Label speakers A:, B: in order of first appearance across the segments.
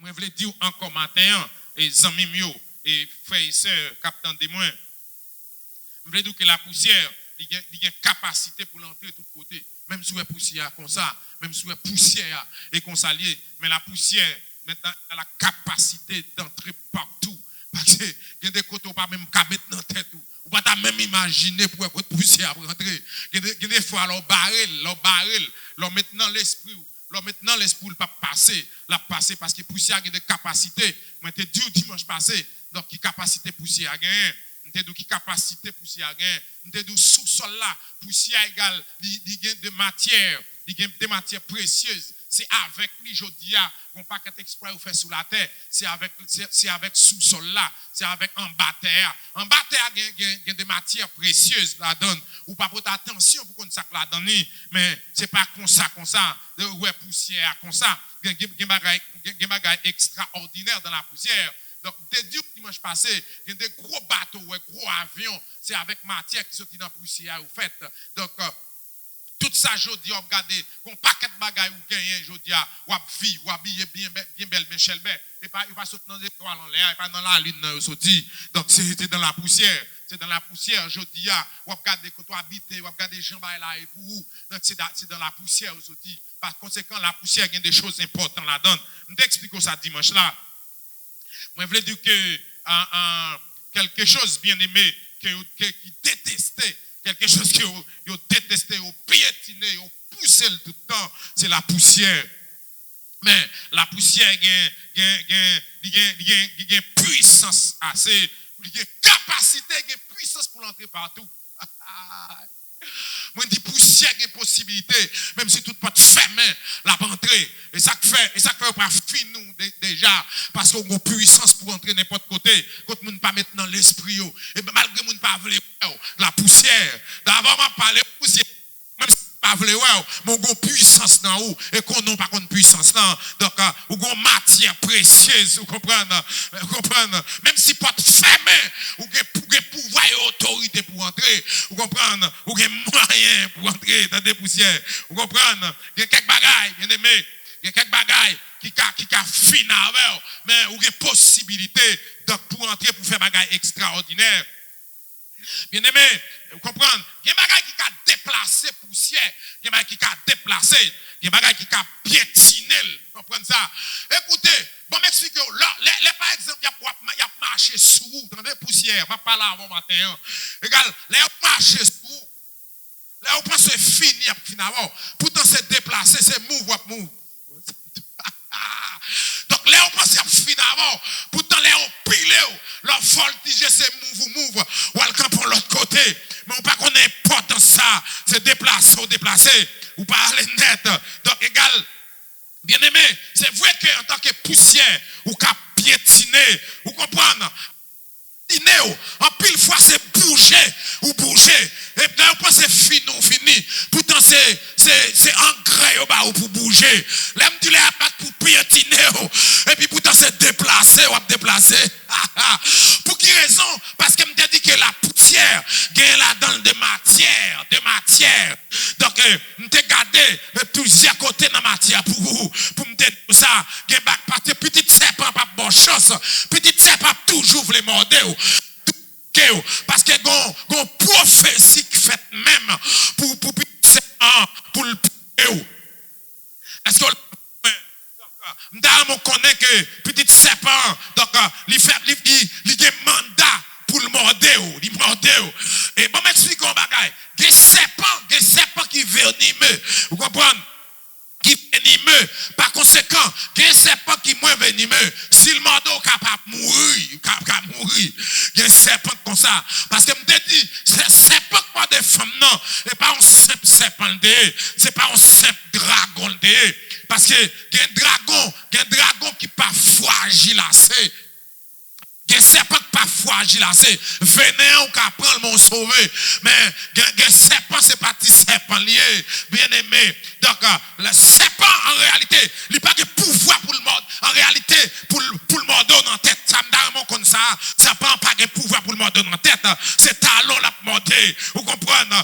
A: je voulais dire encore matin, et amis mio, et frères et sœurs, capitaine de moi, je voulais dire que la poussière, il y a une capacité pour l'entrer de tous côtés. Même si vous poussière comme ça, même si vous poussière et qu'on s'allie, mais la poussière, maintenant, a la capacité d'entrer partout. Parce que il y a des côtés où pas même mettre dans la tête. Ou pas même imaginer pour être poussière pour rentrer. Il y a des fois, leur barrel, leur maintenant l'esprit. Là, maintenant, l'esprit ne pas passer. La passer parce que poussière a des capacités. Moi, je t'ai dit dimanche passé, donc, qui capacité poussière a gagné. Je t'ai dit qui capacité poussière a gagné. Je t'ai dit sous-sol là, poussière égale, il y a de matière, il y a des matières précieuses. C'est avec lui, je dis, on pas qu'un exploit ou fait sous la terre, c'est avec sous-sol là, c'est avec en bas terre. En bas terre, il y a des matières précieuses la donne. Ou pas pour attention pour qu'on ça la donne, mais c'est pas comme ça, ouais, poussière, comme ça. Il y a des bagages extraordinaires dans la poussière. Donc, dès dimanche passé, il y a des gros bateaux, ouais, gros avions, c'est avec matière qui sortent dans la poussière, au fait. Donc, tout ça, je dis, regardez, un paquet de bagages ou gagner, je dis, ou vivre, ou habiller bien belle, Michel Bert, et pas sortir dans les étoiles en l'air, et pas dans la lune, donc c'est dans la poussière. C'est dans la poussière, je dis, ou regardez quand tu habites, ou regardez les gens là, et pour vous, donc c'est dans la poussière aussi. Par conséquent, la poussière, il y a des choses importantes là-dedans. Je t'explique ça dimanche là. Moi, je voulais dire que quelque chose bien aimé, qui détestait, quelque chose que vous détestez, vous piétinez, vous poussez tout le temps, c'est la poussière. Mais la poussière, il y a une puissance assez, il y a une capacité, il y a une puissance pour l'entrer partout. Moi, je dis poussière, il y a une possibilité, même si tout pas fermé, la rentrer. Et ça fait pas finir nous déjà, parce qu'on a une puissance pour entrer n'importe côté, quand on ne pas mettre dans l'esprit. Et bien, malgré qu'on ne pas la poussière, d'abord, on parle de poussière, même si on ne pas mais on a une puissance dans haut, et qu'on n'a pas une puissance là. Donc, on a une matière précieuse, vous comprenez? Même si pas fermé, on a pouvoir et autorité pour entrer, vous comprenez? On a moyen pour entrer dans des poussières, vous comprenez? Il y a quelques bagailles, bien aimé, il y a quelques bagailles qui a fini avec, mais on a possibilité pour entrer pour faire bagailles extraordinaires. Bien aimé, vous comprenez? Il y a des bagages qui ont déplacé poussière, il y a des bagages qui ont déplacé, il y a des bagages qui ont piétiné, vous comprenez ça? Écoutez, bon, m'expliquez, là, par exemple, il y a marché sous vous, dans des poussières, je ne vais pas là avant matin. Regarde, là, il y a marché sous vous, là, on pense que c'est fini, finalement. Pourtant, c'est déplacé, c'est move. Donc, là, on pense que finalement, pourtant, là, on pile, leur voltige, c'est move, ou elle campe de l'autre côté. Mais on ne pas qu'on important ça, c'est déplacer, ou pas aller net. Donc, égal, bien aimé, c'est vrai qu'en tant que poussière, ou qu'à piétiner, vous comprenez? En pile fois, c'est bouger. Et puis, on pense que c'est fini. Pourtant, c'est engrais pour bouger. Là, on dit pour piétiner. Et puis, pourtant, c'est déplacé. Pour quelle raison? Parce que je me dit que la poussière, il y a là-dedans des matières. Donc, je me gardé plusieurs côtés dans la matière pour vous. Pour me dire ça, il y a des petits serpents, pas de bonne chance. Petits serpents, toujours vous les mordez. Parce que gon prophétie qui fait même pour le est-ce que on connaît que petit serpent donc il a mandat pour le morder et bon m'explique un bagage des serpents qui venimeux vous comprenez qui venimeux par conséquent des serpents qui moins venimeux si le mordeau capable mourir il y a un serpent comme ça parce que me dit c'est serpent pas des femmes non et pas un simple serpent c'est pas un simple dragon parce que il y a un dragon qui pas fragile assez. Gen serpent pas fragile assez. Venez ou ka prendre mon sauvé. Mais gen serpent c'est pas petit serpent lié, bien aimé. Donc le serpent en réalité, il pas de pouvoir pour le monde. En réalité, pour le monde dans la tête, ça me donne comme ça. Ça prend pas de pouvoir pour le monde dans la tête. C'est talon la monter. Vous comprenez?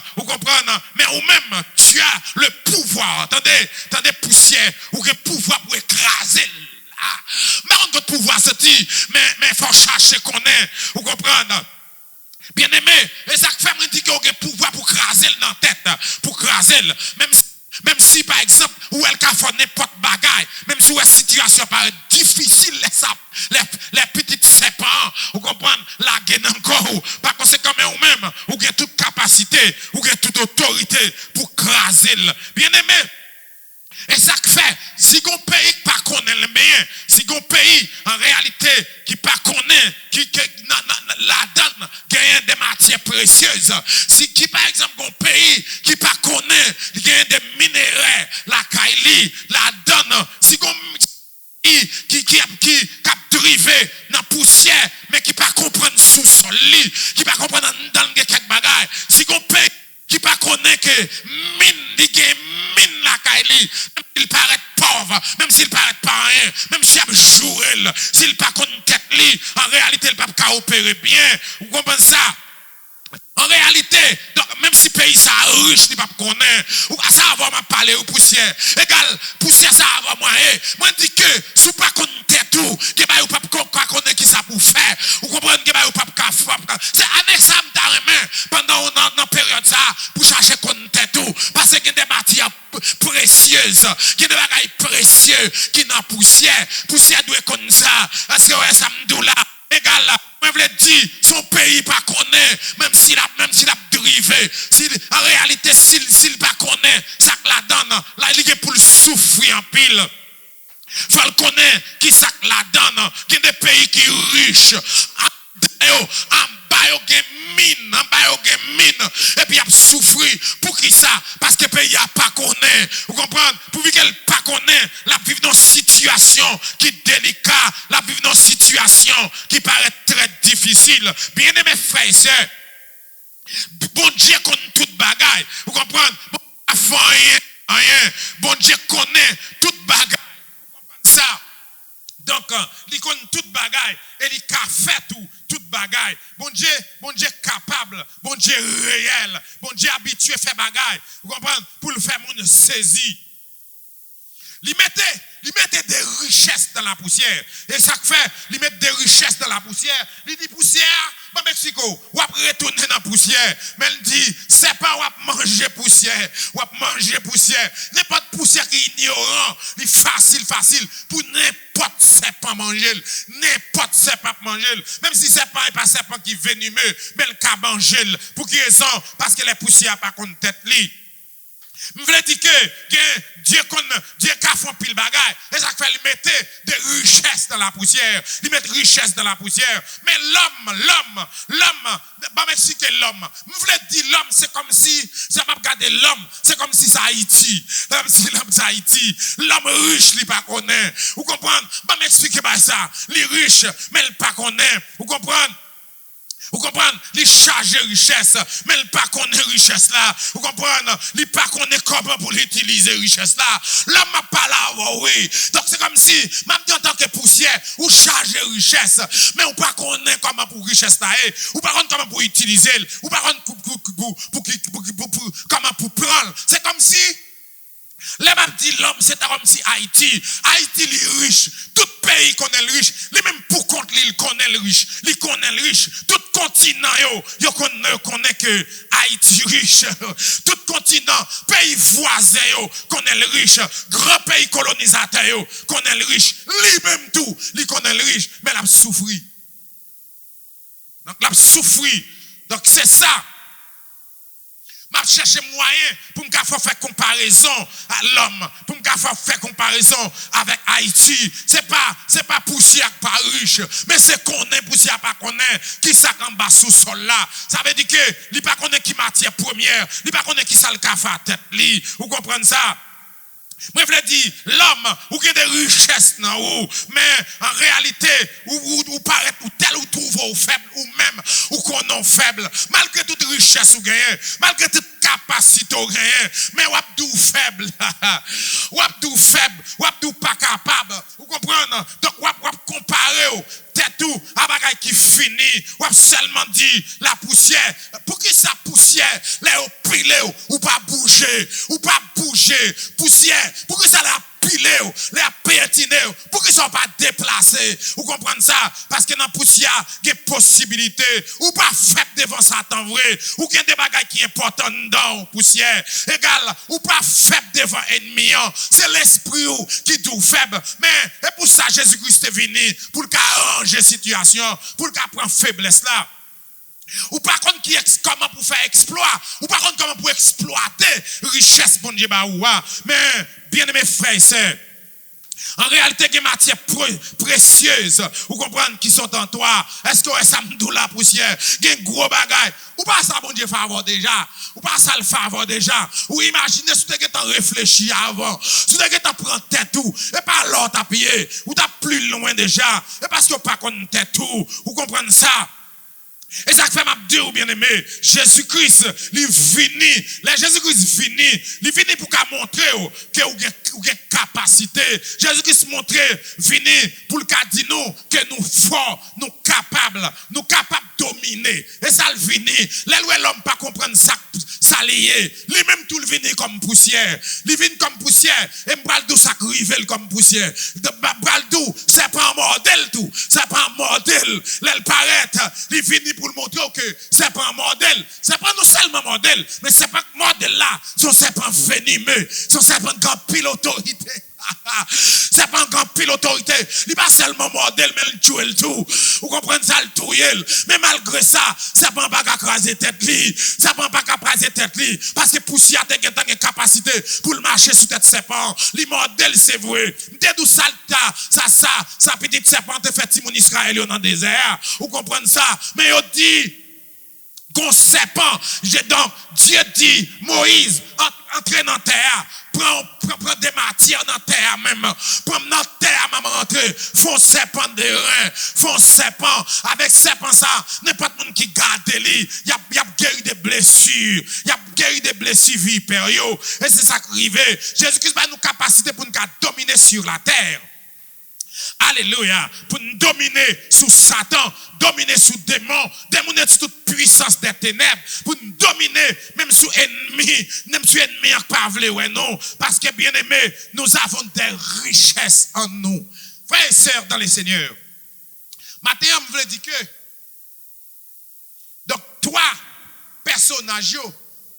A: Mais ou même tu as le pouvoir. Attendez poussière ou le pouvoir pour écraser. Mais pouvoir sortir, mais faut chercher qu'on est, vous comprenez? Bien aimé, et ça fait me dire qu'il y a pouvoir pour craser dans la tête, pour craser, même si par exemple, où elle a fait n'importe bagaille, même si la situation paraît difficile, les petites serpents, vous comprenez, la gaine encore, par conséquent, mais vous-même, vous avez toute capacité, vous avez toute autorité pour craser. Bien aimé, et ça fait, si un pays pas connaît le bien, si un pays en réalité qui pas connaît, qui la donne gagne des matières précieuses, si qui par exemple un pays qui pas connaît, gagne des minéraux, la kaili, la donne, si qui a drivé dans la poussière, mais qui pas comprendre sous-sol, qui pas comprendre dans quelques bagages, si un pays qui pas connaît que mine la kaili, il paraît pauvre, même s'il paraît pas rien, même s'il a joué, s'il pas connaît tête li, en réalité il pas opérer bien, vous comprenez ça? En réalité, donc, même si le pays ça riche, il ne pas connaître, ça va m'a parler aux poussières. Égal, poussière ça va moi. Moi dis que si pas connaître tout, que ba ou pas connaître qui ça pour faire. Vous comprenez que ba ou pas c'est année ça me pendant dans période ça pour chercher connaître tout parce que des matières précieuses, qui des bagages précieux qui dans poussière doit connaître ça. Est-ce que ça me dit là égal là, je veux dire, son pays pas connaît, même s'il a drivé, en réalité, s'il pas connaît, ça la donne, là, il est pour le souffrir en pile. Faut le connaître, qui ça la donne, qui des pays qui riches, en bas, mine, et puis il a souffert. Pour qui ça? Parce que le pays n'a pas connaît. Vous comprenez? Pour qu'elle pas connaît, la vivre dans une situation qui est délicate, la vivre dans une situation qui paraît très difficile. Bien aimés frères et sœurs, bon Dieu connaît toute bagaille. Vous comprenez? Bon, rien. Bon Dieu connaît toute bagaille. Vous comprenez ça? Donc, il connaît toute bagaille et il a fait toute bagaille. Bon Dieu capable, bon Dieu réel, bon Dieu habitué à faire bagaille. Vous comprenez? Pour le faire, mon saisi. Il mettait des richesses dans la poussière. Et ça fait, il met des richesses dans la poussière. Il dit poussière, bon Mexico, ou après retourner dans la poussière. Mais il dit, c'est pas ou manger poussière, N'importe poussière qui est ignorant, il est facile pour n'importe serpent manger. N'importe serpent manger. Même si serpent n'est pas serpent qui est venimeux, mais le cas manger. Pour quelle raison? Parce que les poussières pas contre tête li. Je veux dire que Dieu a fait pile bagaille. Et ça fait, il mettait des richesses dans la poussière. Il met des richesses dans la poussière. Mais l'homme, pas m'expliquer l'homme. Je veux dire l'homme, c'est comme si, ça m'a regardé l'homme, c'est comme si c'est Haïti. L'homme riche, il pas connaît. Vous comprenez? Pas m'expliquer pas ça. Il est riche, mais il pas connaît. Vous comprenez? Vous comprenez? Il charge de richesse, mais il pas connaît richesse là. Vous comprenez? Il pas connaît comment pour l'utiliser richesse là. L'homme n'a pas là, oui. Donc c'est comme si, même en tant que poussière, vous chargez de richesse, mais vous pas connaît comment pour richesse là. Vous pas connaît comment pour utiliser, vous pas connaît comment pour prendre. C'est comme si, les m'a dit l'homme, c'est comme si Haïti est riche. Tout pays connaît le riche. Les même pour compte, il connaît le riche. Il connaît le riche. Tout continent, yo connaît que Haïti riche. Tout continent, pays voisin, yo connaît le riche. Grand pays colonisateur, yo connaît le riche. Lui même tout, il connaît le riche. Mais il a souffert. Donc, il a souffert. Donc, c'est ça. Je cherche moyen pour me faire comparaison à l'homme, pour me faire comparaison avec Haïti. C'est pas poussière pas riche, mais c'est qu'on est poussière pas qu'on est qui ça en bas sous sol là. Ça veut dire que il pas connaît qui matière première, il pas connaît qui ça le café à tête li. Vous comprenez ça? Moi, je veux dire, l'homme, ou qui a des richesses, mais en réalité, ou paraît ou tel ou trouve ou faible, ou même, ou qu'on est faible, malgré toute richesse ou gagne, malgré toute capacité ou gagne, mais ou abdou faible, ou abdou pas capable, vous comprenez? Donc, ou comparer, c'est tout, à bagaille qui finit, ou seulement dit la poussière. Pour qui ça poussière, là, ou pilé, ou pas bouger, poussière, pour que ça la pilé, les pétiner, pour qu'ils ne soient pas déplacés. Vous comprenez ça? Parce que dans la poussière, il y a des possibilités. Ou pas faible devant Satan vrai. Ou qu'il y a des bagages qui sont importants dans la poussière. Égal, ou pas faible devant l'ennemi. C'est l'esprit qui est tout faible. Mais et pour ça, Jésus-Christ est venu pour arranger la situation, pour prendre faiblesse là. Ou par contre, comment pour faire exploit, ou par contre, comment pour exploiter richesse, bon Dieu, mais bien aimés frères et sœurs, en réalité, il y a des matières précieuses, vous comprenez, qui sont en toi. Est-ce que ça me doule la poussière? Il y a un gros bagage. Ou pas ça, bon Dieu, faveur déjà. Ou pas ça, le faveur déjà. Ou imaginez si tu as réfléchi avant. Si tu as pris tête tout. Et pas l'autre à pied. Ou tu as plus loin déjà. Et parce que pas qu'on tête tout. Vous comprenez ça? Et ça fait m'a dire bien aimé, Jésus-Christ, il vini, Jésus-Christ vini, il vini pour montrer que vous avez capacité. Jésus-Christ montre vini pour dire nous que nous forts, nous capables de dominer. Et ça le vini, l'homme pas comprendre ça lié. Lui-même tout le vini comme poussière. Il vient comme poussière et m'bral ça rivel comme poussière. M'bral c'est pas un modèle tout, c'est pas un modèle. L'elle paraît, il vini pour le montrer que c'est pas un modèle. C'est pas non seulement un modèle, mais c'est pas un modèle là. C'est pas venimeux. C'est pas un grand pilote autorité. C'est pas un grand pilote autorité. Il n'est pas seulement modèle, mais il tue le tout. Vous comprenez ça, le tout. Mais malgré ça, c'est pas un bagage craser tête li. C'est pas un bagage craser tête li. Parce que poussière a une capacité pour le marcher sous tête serpent. Les modèles, c'est vrai. Dès d'où ça, petit serpent te fait Timon Israël dans le désert. Vous comprenez ça? Mais il dit, qu'on serpent, donc Dieu dit, Moïse, entre dans la terre, prends des matières dans la terre même, prends dans la terre même rentrer, font serpent de rein, font serpent, avec serpent ça, n'importe qui monde qui garde lui, il y a guéri des blessures, il y a guéri des blessures vipères, et c'est ça qui arrive. Jésus-Christ a nous capacité pour nous dominer sur la terre. Alléluia. Pour nous dominer sous Satan, dominer sous démons, dominer sous toute puissance des ténèbres, pour nous dominer même sous ennemi, même sous ennemi qui pas voulu ouais non, parce que bien aimé, nous avons des richesses en nous. Frères et sœurs dans les Seigneurs. Maintenant, je veux dire que donc toi, personnage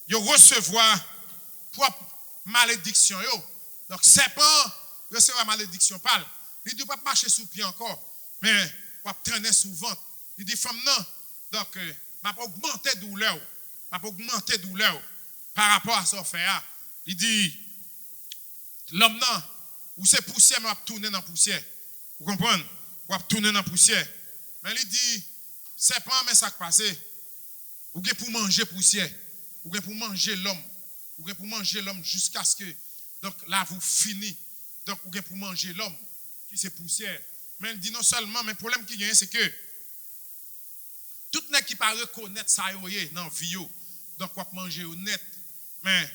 A: yo recevoir propre malédiction yo. Donc serpent recevoir malédiction parle. Il ne doit pas marcher sous pied encore, mais il va traîner sous ventre. Il dit, femme non, donc, je vais augmenter douleur. Par rapport à ce fait. Il dit, l'homme non, ou c'est poussière, mais il va tourner dans la poussière. Vous comprenez? Il va tourner dans la poussière. Mais il dit, c'est pas mais ça qui passe. Vous avez pour manger poussière. Vous avez pour manger l'homme. Vous avez pour manger l'homme jusqu'à ce que, donc là, vous finissez. Donc, vous avez pour manger l'homme. C'est poussière. Mais il dit non seulement, mais le problème qui vient, c'est que tout le monde qui ne peut pas reconnaître ça dans la vie, donc on va manger honnête. Mais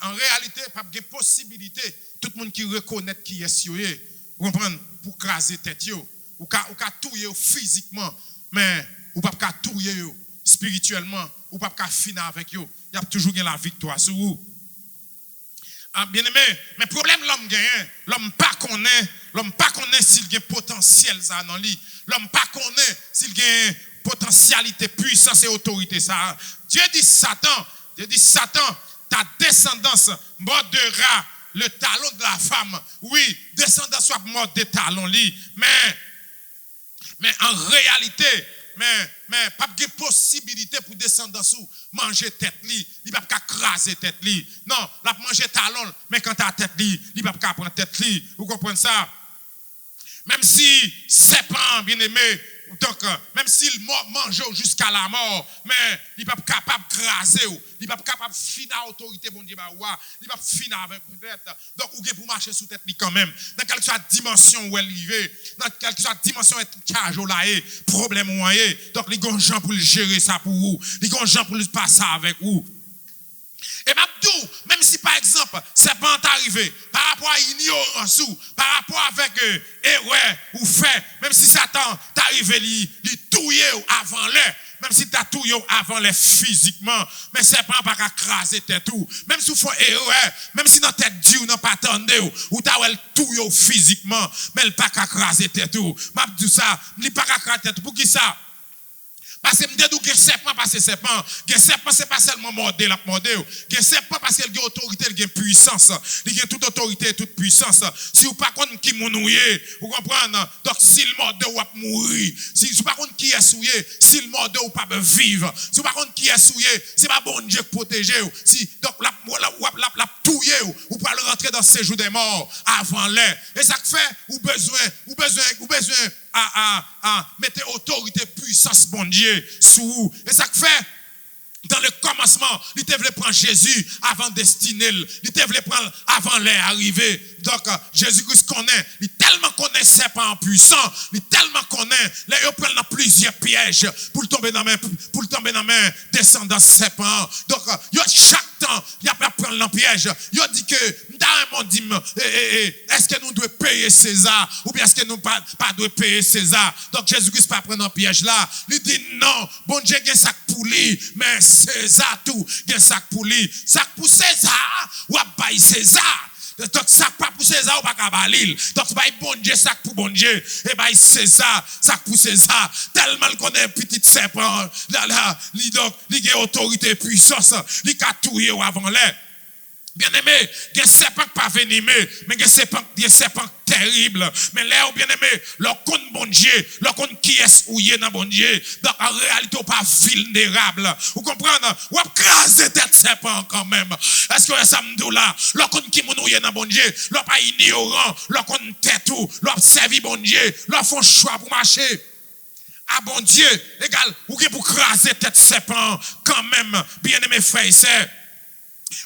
A: en réalité, il n'y a pas de possibilité. Tout le monde qui reconnaît qui est, vous comprenez, pour craser tête, ou qu'à touiller physiquement, mais ou pas qu'à touiller spirituellement, ou pas qu'à finir avec eux. Il y a toujours la victoire sur vous. Bien aimé, mais problème l'homme gagne, l'homme pas connaît s'il y a potentiel ça dans lui, l'homme pas connaît s'il y a potentialité, puissance et autorité ça. Dieu dit Satan, ta descendance mordera le talon de la femme. Oui, descendance soit mordre des talons lui, mais en réalité, mais pas de possibilité pour descendre dessous, manger tête li, il pas qu'à craser tête li. Non, la manger talon, mais quand ta tête li, il pas qu'à prendre tête li. Vous comprenez ça? Même si serpent bien aimé, donc même s'il mange jusqu'à la mort, mais il pas capable de craser, il pas capable de finir autorité bon Dieu il pas finir avec vous tête. Donc ou pour marcher sous tête li quand même. Dans quelque soit dimension où elle vivait, dans quelque soit dimension et charge là problème moyen. Donc les gens pour gérer ça pour vous, les gens pour passer avec vous. Et Mabdou, même si par exemple, c'est pas arrivé, par rapport à ignorance ou par rapport avec erreur ou fait, même si Satan t'arrive, il touye avant l'air. Même si tu as tout avant les physiquement, mais c'est pas qu'à craser tête tout. Même si vous faites erreur, même si dans tête Dieu n'a pas attendu, ou tu as tout physiquement, mais il pas qu'à craser tête tout. M'a dit ça, il pas qu'à craser tête tout. Pour qui ça? Parce que me dit que serpent parce que serpent c'est pas seulement morder la morder. Que serpent parce qu'il a autorité, il a puissance, il a toute autorité et toute puissance. Si vous pas contre qui mounouye, vous comprenez? Donc s'il morde ou va mourir. Si vous pas contre qui est souillé, s'il morde ou pas vivre. Si vous pas contre qui est souillé, c'est pas bon Dieu protéger. Si donc la touyer ou pas rentrer dans ce séjour des morts avant l'air. Et ça fait ou besoin à mettre autorité, puissance, bon Dieu, sous vous. Et ça fait, dans le commencement, il te voulait prendre Jésus avant destiné, il te voulait prendre avant l'air arrivé. Donc, Jésus-Christ connaît, il tellement connaît serpent puissant, il tellement connaît, là, il prend dans plusieurs pièges pour tomber dans la main, descendant serpent. Donc, chaque temps, il a pas prendre dans piège. Il dit que, est-ce que nous devons payer César, ou bien est-ce que nous pas devons payer César? Donc, Jésus-Christ pas prendre dans piège là. Il dit non, bon Dieu, il y a un sac pour lui, mais César tout, il y a un sac pour lui. Sac pour César, ou à bailler César. Donc, ça pas pour César ou pas Kabalil. Donc, c'est pas bon Dieu, ça pour bon Dieu. Et bien, César, ça pour César. Tellement qu'on est un petit serpent. Là, il a autorité et puissance. Il a tout avant l'air. Bien aimé, il y a un serpent pas venimé, mais il y a un serpent terrible. Mais là, bien aimé, leur compte bon Dieu, leur compte qui est ouillé dans bon Dieu. Donc, en réalité, on pas vulnérable. Vous comprenez? Ou craser tête serpent quand même. Est-ce que ça me dit là? Leur compte qui est dans bon Dieu, leur pas ignorant, leur compte tête tout, leur servi bon Dieu, leur font choix pour marcher. Ah bon Dieu, égal, ou pour craser tête serpent quand même, bien aimé frères et sœurs.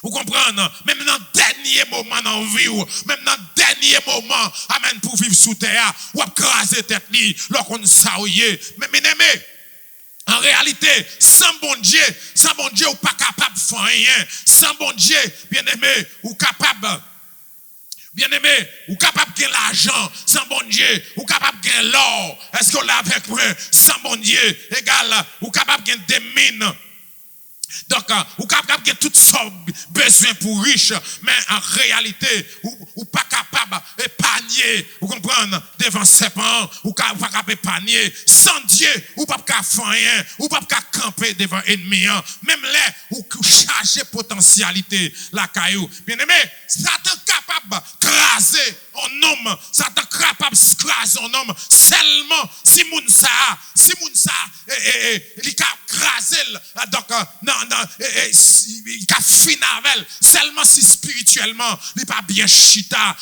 A: Vous comprenez? Même dans le dernier moment dans la vie, même dans le dernier moment, amen, pour vivre sous terre, ou craser tête li, lorsqu'on s'aouille. Mais bien aimé, en réalité, sans bon Dieu, ou pas capable de faire rien. Sans bon Dieu, bien aimé, ou capable de gagner l'argent, sans bon Dieu, ou capable de gagner l'or. Est-ce qu'on l'a avec moi? Sans bon Dieu, égal, ou capable de gagner des mines. Donc, ou capable de toutes sortes de besoins pour riches, mais en réalité, ou pas capable d'épargner, vous comprenez, devant serpent, ou pas capable d'épargner, sans Dieu, ou pas capable de faire rien, ou pas capable de camper devant ennemi, même là, ou charger potentialité, la caillou. Bien aimé, Satan capable de craser un homme, Satan capable de craser un homme, seulement si Mounsa, il a crasé, donc, il a fini avec, seulement si spirituellement, il n'est pas bien chita,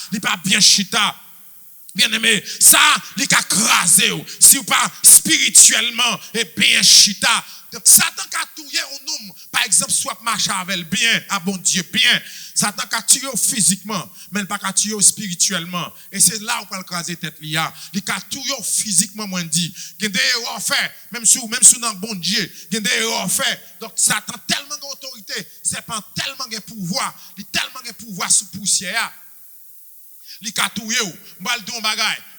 A: Bien aimé, ça, il a crasé, si ou pas spirituellement et bien chita. Donc, Satan a tué un homme, par exemple, soit marcher avec bien, à bon Dieu, bien. Satan a tué physiquement, mais il n'a pas tué spirituellement. Et c'est là où on peut craser tête liya. Il a tué physiquement, moi, dit. Il y a des erreurs faits, même si dans bon Dieu, il y a des erreurs faits. Donc, Satan a tellement d'autorité, c'est pas tellement de pouvoir, il a tellement de pouvoir sous poussière. Il a tué, on va le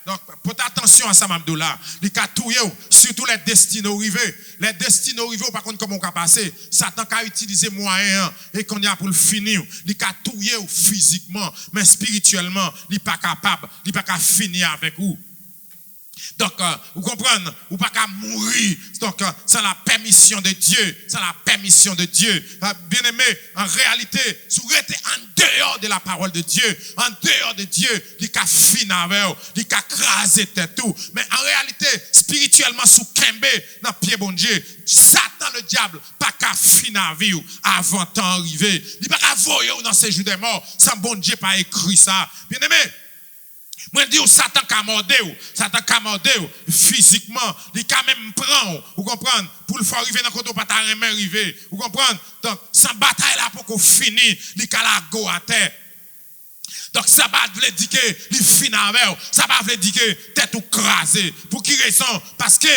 A: donc, portez attention à ça, Mamdoula. Les catouilles, surtout les destinés arrivés. Les destinés arrivés, par contre, comment on peut passer? Satan a utilisé moyens et qu'on y a pour le finir. Les catouilles physiquement, mais spirituellement, il n'est pas capable, il n'est pas capable de finir avec vous. Donc, vous comprenez, ou pas qu'à mourir. Donc, c'est la permission de Dieu. C'est la permission de Dieu. Bien aimé, en réalité, si vous êtes en dehors de la parole de Dieu, en dehors de Dieu, il a fini avec vous, il a crasé tout. Mais en réalité, spirituellement, sous Kembe, dans le pied bon Dieu, Satan le diable, pas qu'à finir avec vous avant temps arrivé. Il pas qu'à voyer dans ces jours des morts, sans bon Dieu pas écrit ça. Bien aimé, moi, je dis, Satan a mordé physiquement, il quand même prend, vous comprenez, pour le faire arriver dans le côté où pas arriver, vous comprenez, donc, sans bataille là pour qu'on finisse, il a la go à terre. Donc, ça va veut dire que il finit avec, ça va veut dire que tête ou crasé. Pour qui raison? Parce que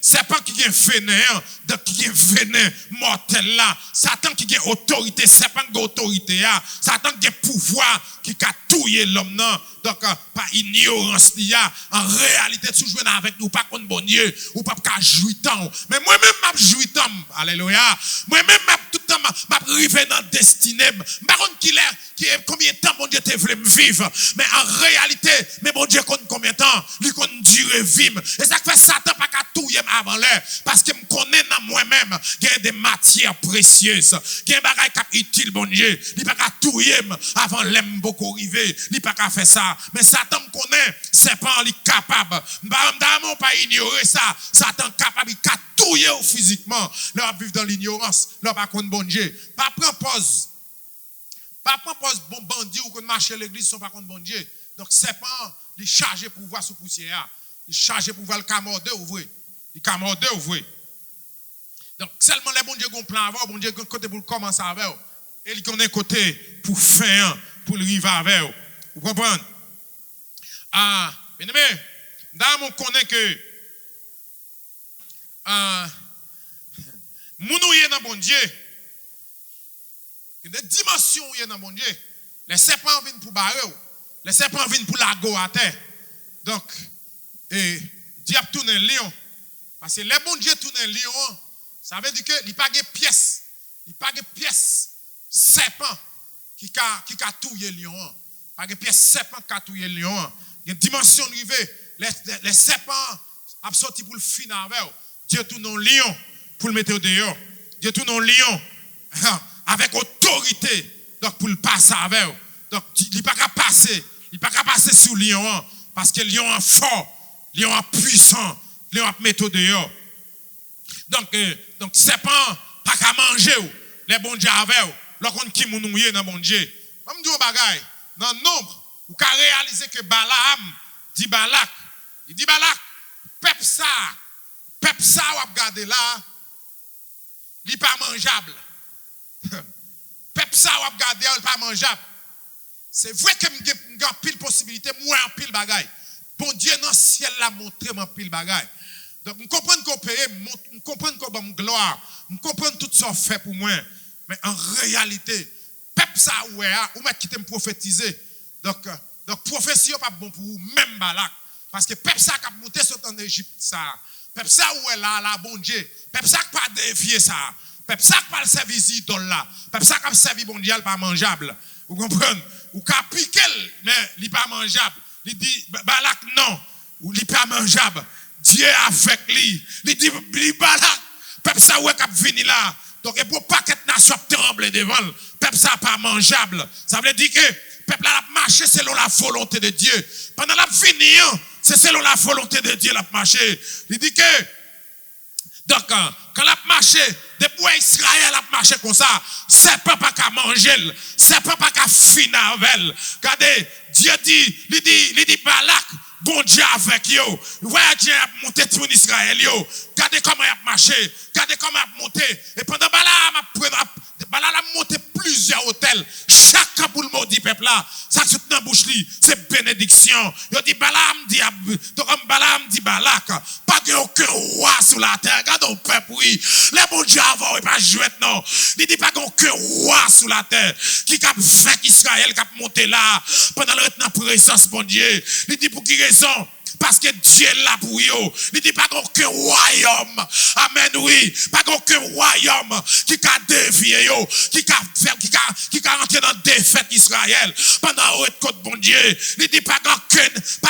A: serpent qui est vénéen, donc qui est vénéen mortel là, Satan qui a autorité, serpent qui a autorité là, Satan qui a pouvoir, qui a touillé l'homme non, donc par ignorance là, en réalité tu joues avec nous, pas contre bon Dieu, ou pas qu'à jouir tant, mais moi-même m'a jouir tant, alléluia, moi-même m'a tout le temps m'a arrivé dans destinée, par contre qui est combien de temps bon Dieu te voulait me vivre, mais en réalité, mais bon Dieu compte combien de temps, lui compte durer vivre, et ça fait Satan pas qu'à touiller avant l'heure, parce que me connaît dans moi-même, qu'il y a des matières précieuses, qu'il y a des bagages qui utiles bon Dieu, il pas qu'à touiller avant l'aime beaucoup arriver, il pas qu'à faire ça, mais Satan me connaît, c'est pas lui capable, m'damon pas ignorer ça, Satan capable, il qu'à touiller physiquement, leur vivre dans l'ignorance, leur pas contre bon Dieu, pas prendre pause. Pas prendre bon bandit ou qu'on marche à l'église sont pas contre bon Dieu. Donc c'est pas il chargé pour voir sous poussière. Il chargé pour voir le camordé ouvrir. Il camordé ouvrir. Donc seulement les bon Dieu gon plan avant, bon Dieu côté pour commencer avec. Et il connaît côté pour faire pour le river avec. Vous comprenez? Ah, bien aimé, dans on connaît que mounouye dans bon Dieu. Il y a des dimensions où il y a dans mon Dieu. Les serpents viennent pour barrer. Les serpents viennent pour la go à terre. Donc, diable tourne un lion. Parce que les bons dieux tournent un lion, ça veut dire qu'il n'y a pas de pièce. Il n'y a pas de pièce serpent qui a touillé le lion. Pas de pièce serpent qui a touillé le lion. Il y a une dimension rivée. Les serpents ont sorti pour le finir avec. Dieu tourne un lion pour le mettre dehors. Dieu tourne un lion. Avec autorité, donc pour le passer avec. Donc, il n'est pas qu'à passer. Il n'est pas qu'à passer sous le lion, parce que le lion est fort, le lion est puissant, le lion est méthode dehors. Donc, serpent, pas qu'à manger, les bons dieux avec, l'on qui mounouye dans bon Dieu. Comme dit au bagay, dans le nombre, vous pouvez réaliser que Balaam dit Balak, il dit Balak, pep ça, ou a regardé là, il n'est pas mangeable. Pep ça ou regarder elle pas mangeable. C'est vrai que m'gan pile possibilité moi en pile bagaille. Bon Dieu dans le ciel l'a montré mon pile bagaille. Donc me comprendre qu'on paye, me comprendre qu'on bon gloire, me comprendre tout ça fait pour moi. Mais en réalité, pep ça ou mettre qui te prophétiser. Donc prophétie pas bon pour vous même Balak parce que pep ça qui monté sur en Égypte ça. Pep ça ou là bon Dieu. Pep ça pas dévier ça. Peuple ça pas le service idole là. Peuple ça qui servi bon Dieu pas mangeable. Vous comprenez? Ou qu'a piqué mais il pas mangeable. Il dit Balak non, ou il pas mangeable. Dieu avec lui. Il dit Balak, peuple ça ouais qui venu là. Donc et pour pas que nation tremble devant, peuple ça pas mangeable. Ça veut dire que peuple là a marché selon la volonté de Dieu. Pendant la fini, c'est selon la volonté de Dieu l'a marché. Il dit que donc, quand la marché, depuis Israël a marché comme ça, c'est pas qu'à manger, c'est pas qu'à finir avec. Regardez, Dieu dit, il dit Balak, bon Dieu avec yo. Voyez Dieu a monté tout Israël yo. Regardez comment il a marché, regardez comment il a monté. Et pendant Balak a monté plusieurs hôtels. Chacun pour le maudit peuple là, ça se dans bouche li, c'est bénédiction. Il dit Balaam dit Balaam dit Balak, pas aucun roi sur la terre. Regarde au peuple oui, les bons dieux avant et pas jouer non. Il dit pas aucun roi sur la terre qui cap vaincu Israël cap monter là pendant le temps présence bon Dieu. Il dit pour qui raison? Parce que Dieu est là pour eux. Il dit pas aucun royaume. Amen, oui. Pas aucun royaume qui a dévié, qui a rentré dans défaite Israël pendant le côte bon Dieu. Il dit pas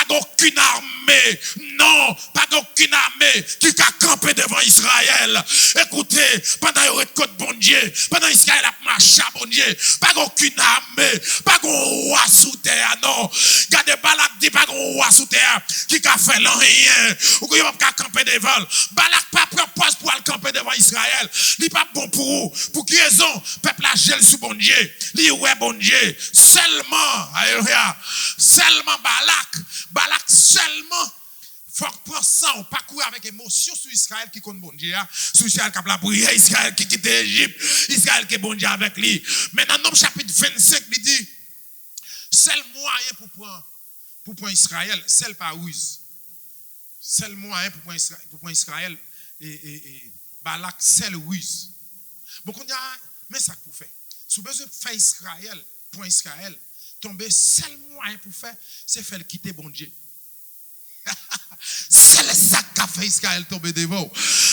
A: aucune armée. Non, pas aucune armée qui a campé devant Israël. Écoutez, pendant le côte bon Dieu, pendant Israël a marché bon Dieu, pas aucune armée, pas un roi sous terre, non. Regardez, Balak dit pas un roi sous terre qui a fait rien, ou qui a camper devant. Balak pas propose pour aller camper devant Israël. Il n'est pas bon pour vous. Pour qui raison? Peuple a gel sous bon Dieu. Il ouais bon Dieu. Seulement, alléluia. Seulement Balak seulement. Faut prendre ça, on parcourt avec émotion sur Israël qui compte bon Dieu. Sur Israël qui a la prière, Israël qui quitte l'Égypte, Israël qui est bon Dieu avec lui. Mais dans Nombre chapitre 25, il dit, seul moyen pour prendre Israël, c'est pas ruse. Seul moyen pour prendre Israël, Balak, c'est le ruse. Bon, qu'on y a, mais ça pour faire. Si vous besoin de faire Israël, pour Israël, tomber, seul moyen pour faire, c'est faire quitter bon Dieu. C'est le sac qu'a fait Israël tomber devant.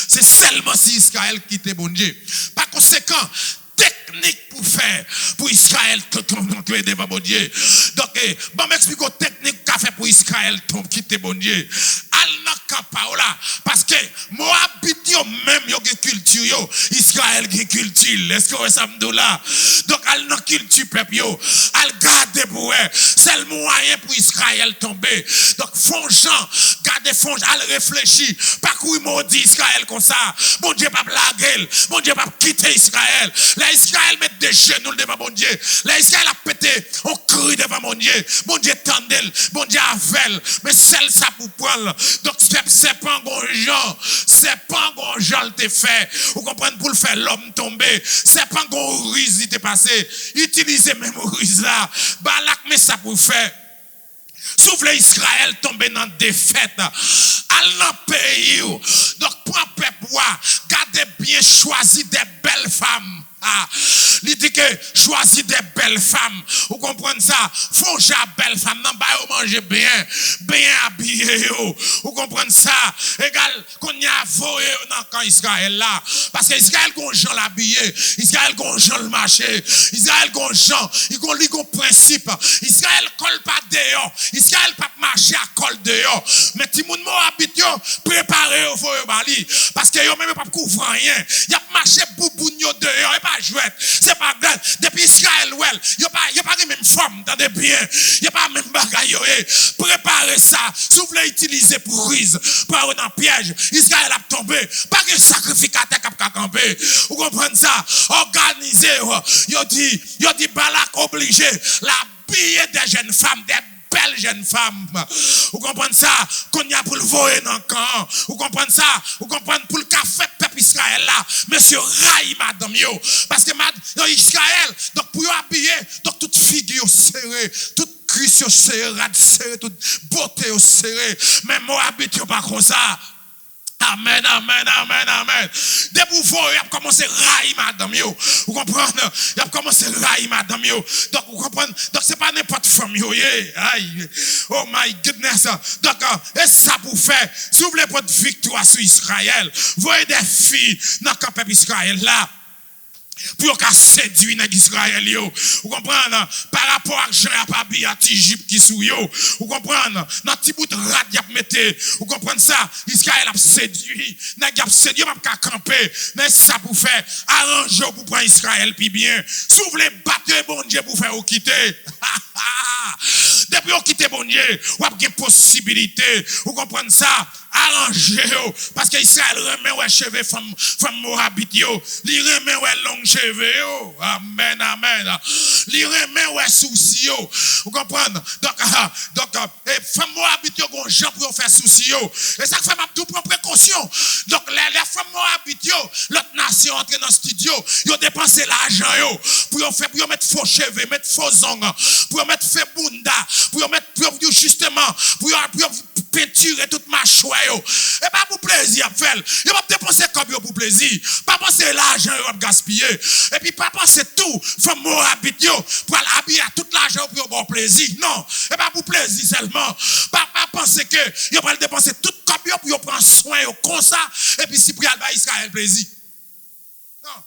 A: C'est seulement si Israël quitte bon Dieu. Par conséquent, technique pour faire, pour Israël tomber devant bon Dieu. Donc, bon, m'explique la technique qu'a fait pour Israël quitter bon Dieu. Al n'a pas là. Parce que, Moabit yo même yo gen culture yo, Israël gen culture. Est-ce que vous savez là? Donc, al n'a culture peuple yo. Al garde pour eux. C'est le moyen pour Israël tomber. Donc, fongeant, garde fonge, al réfléchir. Pas quoi maudit Israël comme ça. Bon Dieu pas blaguer. Bon Dieu pas quitter Israël. Là, Israël met des genoux devant mon Dieu. Là, Israël a pété, on crie devant mon Dieu. Bon Dieu tendel, bon Dieu avel. Mais celle ça pour prendre. Donc, c'est pas un bon genre. C'est pas un bon genre le te fait. Vous comprenez pour le faire l'homme tomber. C'est pas un bon ruse il te passé. Utilisez même ruse là. Balak, mais ça pour faire. Souffle Israël tomber dans défaite. Al dans pays. Donc, pour un peuple, gardez bien, choisi des belles femmes. Il dit que choisis des belles femmes. Vous comprenez ça? Faut que belles femmes. Non, bah, vous mangez bien habillé. Vous comprenez ça? Égal, qu'on y a voyé dans quand Israël là. Parce que Israël, qu'on gens l'habillé. Israël, qu'on gens le marché. Israël, qu'on gens, il a un principe. Israël, colle pas dehors. Israël, pas marcher à colle dehors. Mais si moun Moabit yo, préparez au foyer bali. Parce que yo même pas couvrir rien. Y a marché boubounyo dehors. Jouette, c'est pas grave. Depuis Israël, il n'y a pas même forme dans des biens. Il n'y a pas même bagaille. Préparez ça. Si vous voulez utiliser pour ruse, pour avoir dans piège, Israël a tombé. Pas de sacrificateur qui a campé. Vous comprenez ça? Organisez. Il dit Balak obligé. La billet des jeunes femmes, des belle jeune femme. Vous comprenez ça? Qu'on y a pour le voyer dans le camp. Vous comprenez ça? Vous comprenez pour le café peuple Israël là. Monsieur Raï madame yo. Parce que Israël, donc pour y habiller, donc toute figure serrée, toute cuisse serrée, toute beauté serrée. Mais Moabit yo pas comme ça. Amen, amen, amen, amen. Dès pour vous, il a commencé à railler madame yo. Vous comprenez? Il a commencé à railler madame yo. Donc, vous comprenez? Donc, c'est pas n'importe femme yo. Aïe. Oh my goodness. Donc, et ça pour faire, si vous voulez votre victoire sur Israël, voyez des filles dans le peuple Israël là. Pour qu'à séduire Israël yo. Vous comprenez? Par rapport à Jean Apabi à Tijip qui sou yo. Vous comprenez? Dans petit bout de rat y a mettez. Vous comprenez ça? Israël a séduit. N'a y a séduit pas camper. Mais ça pour faire arranger pour prendre Israël puis bien. Si vous voulez battre bon Dieu pour faire quitter. Depuis vous quittez bon Dieu, vous avez une possibilité. Vous comprenez ça? Arrangez-vous. Parce que Israël remet ouais cheveux femme Moabit yo. Li remet ouais long cheveux yo. Amen, amen. Li remet ouais souci yo. Vous comprenez? Donc femme Moabit yo gon gens pour faire souci yo. Et ça fait m'a tout prendre précaution. Donc les femmes Moabit yo, l'autre nation entre dans le studio, yo dépenser l'argent yo pour mettre faux cheveux, mettre faux ongles, pour mettre fait bunda, pour mettre justement pour peinturer toute ma choix. Et pas pour plaisir à faire. Il va dépenser comme pour plaisir. Pas penser l'argent va gaspiller. Et puis pas penser tout. Faut Moabit pour habiller tout l'argent pour avoir plaisir. Non. Et pas pour plaisir seulement. Pas penser que il va dépenser tout comme pour prendre soin comme ça. Et puis si pour aller Israël plaisir. Non.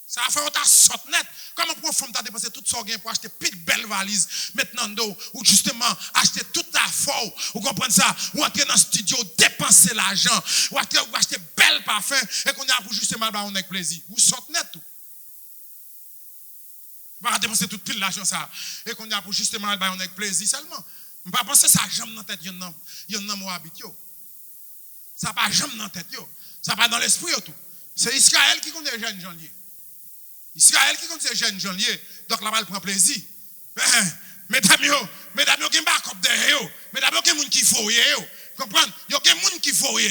A: Ça va faire un tas sorte net. Comment pour une femme t'as dépensé tout son gain pour acheter une belle valise maintenant ou justement acheter tout à fort. Vous comprenez ça? Ou entrer dans le studio, dépenser l'argent, ou acheter belle parfum et qu'on a pour justement on avec plaisir. Vous sortez net tout. Vous va dépenser tout pile l'argent ça et qu'on a pour justement on avec plaisir seulement. Je pas penser ça jamais dans tête yon nan Moabit yo. Ça pas jamais dans tête yo. Ça pas dans l'esprit tout. C'est Israël qui connaît les jeunes gens liés. Israël qui compte ces jeunes gens liés, donc là-bas, il prend plaisir. Mesdames, qui ne sont pas comme des gens. Mesdames, qui sont qui fouillent. Vous comprenez? Il y a des gens qui fouillent.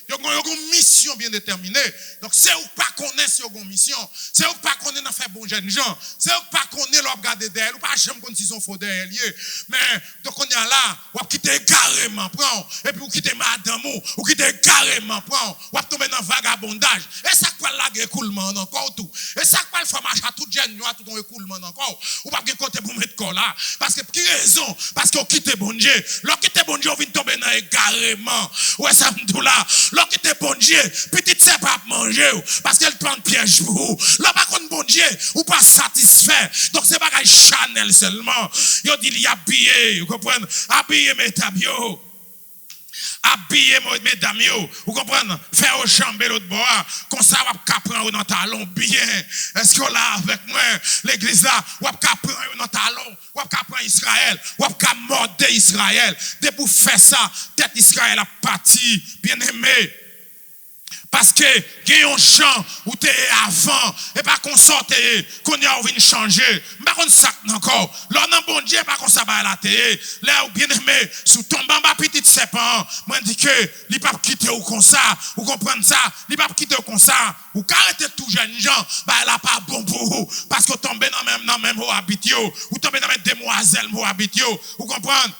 B: Ils ont une mission bien déterminée. Donc, c'est où pas connaître si ils ont une mission. C'est où pas connaître dans faire bon jeunes gens. C'est où pas connaître leur regarder derrière. Ou pas jamais connaître s'ils sont faux derrière. Mais, donc, on est là, ou quitter carrément, prend. Et puis, ou quitter madame, ou quitter carrément, prend. Ou tomber dans vagabondage. Et ça, quoi, là, écoulement encore tout. Et ça, quoi, le fromage à tout jeune noir, tout un écoulement encore. Ou pas de côté pour mettre corps là. Parce que, qui raison? Parce qu'on quitte bon Dieu. L'on quitte bon Dieu, on vient tomber dans carrément. Ouais, ça me dit là. L'on quitte bon Dieu, petite c'est pas manger. Parce qu'elle prend piège pour vous. L'on pas contre bon Dieu, ou pas satisfait. Donc, c'est pas Chanel seulement. Yo dit, il y a habillé. Vous comprenez? Habillé, mes tabios. Habillez mesdames, vous comprenez? Faire au chambre l'autre bois, comme ça, vous pouvez prendre dans talon bien. Est-ce que là, avec moi, l'église là, vous pouvez prendre dans talon, vous pouvez prendre Israël, vous pouvez morder Israël. Dès pour faire ça, tête Israël a parti, bien aimé. Parce que, il y a un champ où tu es avant, et pas qu'on sorte, qu'on y a envie de changer. Pas qu'on sac encore. Là, non, bon Dieu, pas qu'on s'abat la télé. Là, ou bien aimé, sous tombe en bas, petit serpent, moi, dit que, il pas quitter ou comme ça, ou comprendre ça, il pas quitter ou comme ça, ou arrêter tout jeune gens, bah, elle a pas bon pour vous. Parce que tombe dans même habit, ou tombe dans même demoiselle, habit, vous comprenez?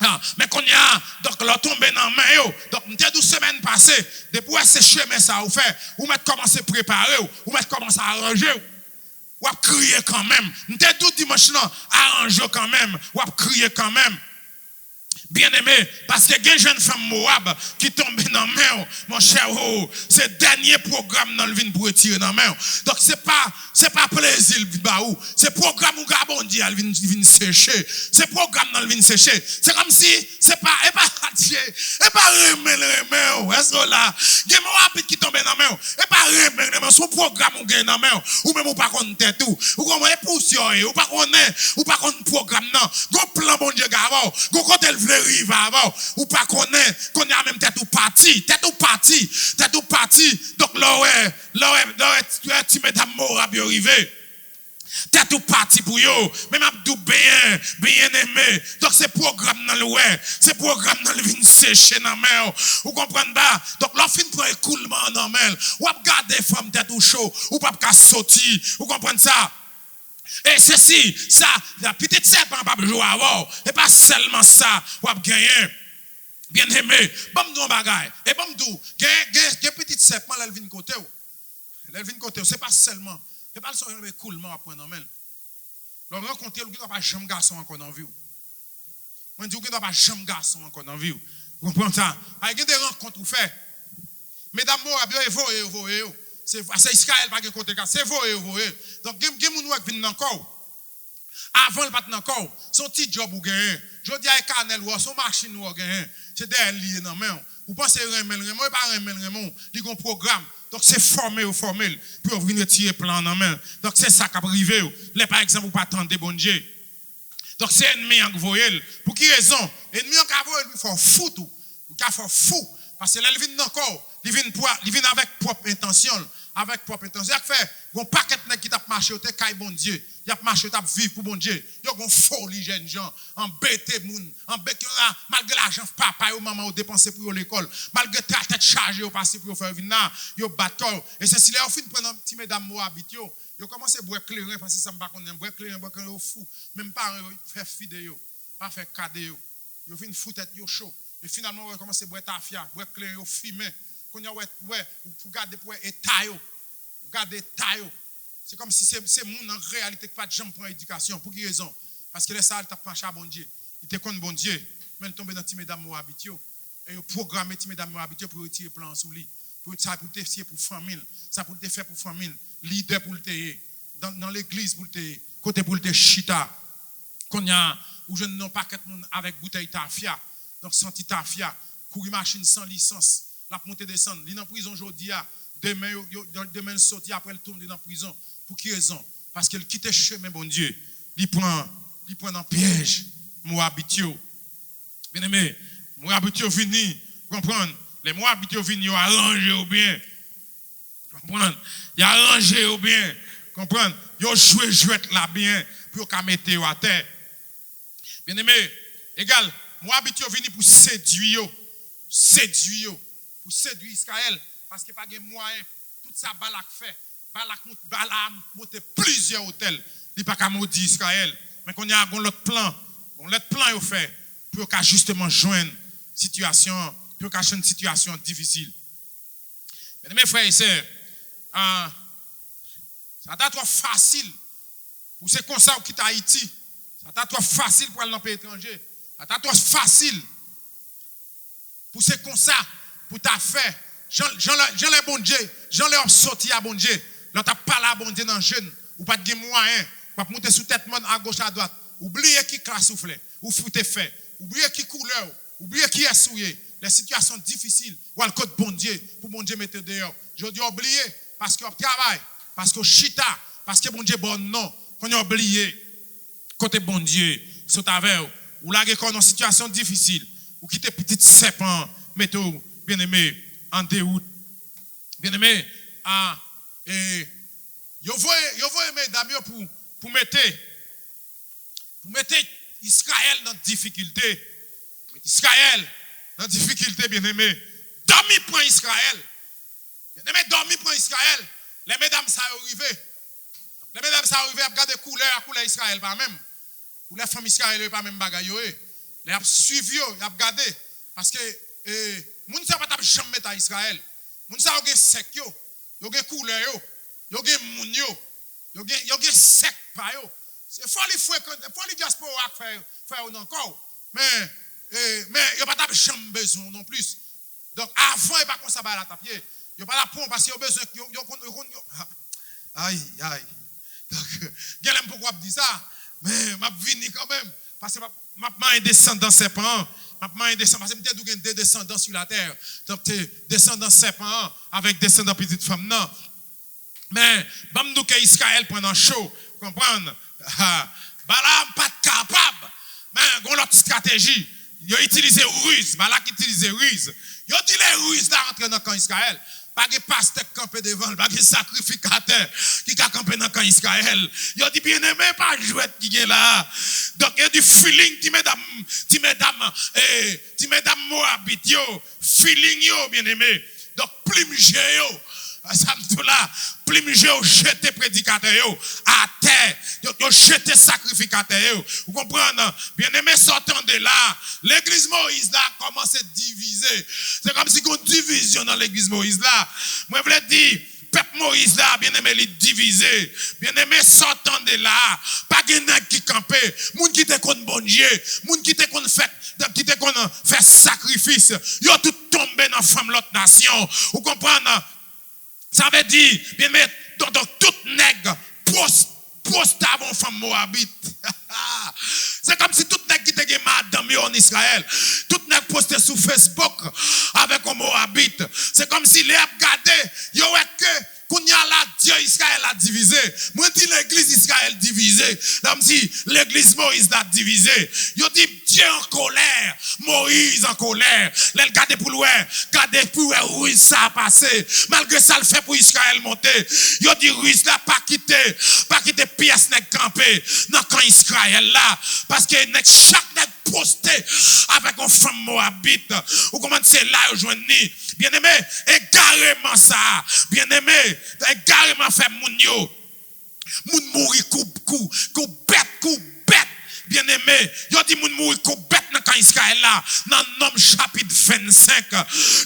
B: Ah, mais qu'on y a, donc, là, tombé dans la main, donc, nous avons 12 semaines passées, depuis ces chemins, ça, vous fait, ou mettre commencer à préparer, ou mettre commencer à arranger, ou à crier quand même. Nous avons 12 dimanches, arranger quand même, ou à crier quand même. Bien aimé, parce que il y a une jeune femme Moab qui tombe dans la main, mon cher, c'est le dernier programme dans le vin pour retirer dans la main. Donc c'est pas plaisir le baou, c'est programme où Gabondi a le vin sécher, c'est programme dans le vin sécher. C'est comme si c'est pas et pas remel, est-ce que là, il y a Moab qui tombe dans la main, et pas remel, son programme ou gagne dans la main, ou même ou pas connaît tout, ou comme les poussières, ou pas connaît programme non, go plan bon Dieu gavon, go côté le rive avant, ou pas qu'on a même tête ou parti, donc là, tu mesdames Moab arrivé. Tête ou parti pour yo, même Abdou bien aimé. Donc c'est programme dans le ouais, c'est programme dans le vin séché dans la mer. Vous comprenez pas? Donc l'on fin pour écoulement dans la mer. Ou regarder femme tête ou chaud, ou pas qu'à sortir. Vous comprenez ça? Et ceci, ça, la petite serpent pas jouer avant. Et pas seulement ça, ou à gagner. Bien aimé, bon nous bagaille. Et bon nous, gagne petite serpent là, elle vient côté. Elle vient côté, c'est pas seulement, c'est pas le seul écoulement à prendre en main. Le rencontrer, il n'y a pas jamais garçon encore dans la vie. Moi, je dis qu'il n'y a pas jamais garçon encore dans la vie. Vous comprenez ça? Il y a des rencontres ou fait. Mesdames, vous c'est Israël pas de côté, c'est voyez. Donc, il y a des gens qui viennent encore. Avant le battre encore, son petit job ou gagner. Je dis à Canel ou son machine ou gagner. C'est derrière lié dans main. Vous pensez remel, pas remel, il y a un programme. Donc c'est formé pour venir retirer plan dans main. Donc c'est ça qui a privé. Là par exemple, vous pas attendre bon Dieu. Donc c'est ennemi en voyez. Pour qui raison? Ennemi en voyez, il faut fou tout. Il faut fou parce que là il vient encore, il vient avec propre intention. Avec propre intention. Il fait un paquet de qui t'a marché au caille bon Dieu. Il a marché t'a vivre pour bon Dieu. Il y a une folie jeune gens, embêté moun, embêté malgré l'argent papa ou maman ou dépenser pour l'école, malgré ta tête chargée au passé pour faire venir, yo bateau et c'est si là au fin prendre un petit mesdames Moabit yo commencé boire clairin parce que ça me pas connait boire clairin fou, même pas faire vidéo, pas faire cadeau. Yo fin fou tête yo chaud et finalement on commence boire tafia, boire clairin au fumer. Qu'on y a ouais pour garder pour état yo garder taille c'est comme si c'est monde en réalité qui pas de jambe pour éducation pour qui raison parce que les salles t'a penché à bon Dieu il te connaît bon Dieu mais tomber dans ti mesdames Moabit et yo programmer ti mesdames Moabit pour retirer plan sous lui pour ça pour te fier pour famille ça pour te faire pour famille leader pour te dans l'église pour te côté pour te chita qu'on y a ou je non paquet monde avec bouteille tafia donc senti tafia courir machine sans licence la monter descendre il en prison aujourd'hui demain sorti après le tourner dans prison pour qui raison parce qu'il quitte chemin bon Dieu il prend dans piège Moabitio bien aimé Moabitio vini comprendre les Moabitio vini arranger ou bien comprendre il arranger ou bien comprendre yo jouer là bien pour qu'à mettre à terre bien aimé égal Moabitio vini pour séduire
A: pour séduire Israël, parce qu'il n'y a pas de moyen. Tout ça, Balak fait. Balak monte plusieurs hôtels. Il n'y a pas qu'à maudire Israël. Mais qu'on y a un autre plan. L'autre plan, il fait pour qu'à justement joindre situation, pour qu'à une situation difficile. Mes frères et sœurs, ça t'a trop facile pour ces concerts qui quitter Haïti. Ça t'a trop facile pour aller dans le pays étranger. Ça t'a trop facile pour ces concerts, pour ta fait. Jean les bon Dieu, Jean les sorti à bon Dieu. Là t'as pas la bon Dieu dans jeune ou pas de moyen, pas monter sous tête monde à gauche à droite. Oubliez qui classe souffle, ou foute fait. Oubliez qui couleur, oubliez qui est souillé. Les situations difficiles, ou le code bon Dieu pour bon Dieu mettre dehors. Je dis oublier parce qu'on travaille, parce qu'on chita, parce que bon Dieu bon non, qu'on a oublié côté bon Dieu, saute avec ou là qu'on dans situation difficile, ou quitter petit serpent, mettez bien aimé en déroute. Bien aimé, yo voyez mesdames pour mettre Israël dans difficulté. Israël dans difficulté, bien aimé. Dormi pour Israël. Bien aimé, dormi pour Israël. Les mesdames ça arrivé. Les mesdames ça arrivé à regarder couleur Israël pas même. Couleur femme Israël pas même bagaille yo. Les a suivi, ils a regardé parce que moun sa pas jamais mettre à Israël. Moun sa yo gen sec yo gen couleur yo gen moun yo gen sec pa yo. C'est faut les diaspora faire encore. Mais yo pas jamais besoin non plus. Donc avant il pas comme ça ba la tapier. Yo pas la pompe parce qu'il y a besoin aïe. Donc galem pourquoi dire ça? Mais m'a vini quand même parce que m'a descendant serpent. M'a descendant parce que m'te dou gen des descendants sur la terre. Donc t'es descendant serpent avec descendant petite femme non. Mais bam que Israël pendant chaud, comprendre? Balaam pas capable. Mais gon l'autre stratégie. Yo utilisé ruse, Balak utilisé ruse. Yo dit les ruses là rentrer dans camp Israël. Pas de pasteur camper devant, pas de sacrificateur qui a campé dans camp Israël. Yo dit bien aimé pas jouet qui est là. Donc il y a du feeling ti mesdames Moabite yo, feeling yo bien aimé. Donc plume yo. Ça me là, plume yo jeter prédicateur à terre. Yo jeter sacrificateur. Vous comprenez? Bien aimé sortant de là, l'église Moïse là commence à diviser. C'est comme si qu'on division dans l'église Moïse là. Moi je voulais dire peuple Moïse là, bien aimé, les divisé. Bien aimé, sortant de là. Pas de nèg qui campé. Moun qui te kon bon Dieu. Moun qui te kon fait sacrifice. Yo tout tombé dans femme l'autre nation. Vous comprenez? Ça veut dire, bien aimé, donc tout nèg poste avant femme Moabite. C'est comme si tout nèg qui te gen madame en Israël. Tout nèg posté sur Facebook avec un Moabite. C'est comme si les a regardé, yo que qu'on y a là, Dieu Israël a divisé. Moi, dis l'église Israël divisée. Comme si l'église Moïse l'a divisé. Yo dit Dieu en colère, Moïse en colère. Les garder pour loin, garder pour Ruiz ça a passé. Malgré ça, le fait pour Israël monter. Yo dit Ruiz là, pas quitter pièce n'est campé. Dans quand Israël là. Parce que chaque n'est posté avec une femme Moabite. Ou comment c'est là, rejoindre. Bien aimé, égarément ça. Bien aimé, égarément fait moun yo. Moun mouri coup bête. Bien aimé, yo dit moun mouri coup bête dans quand Israël là. Dans Nom chapitre 25.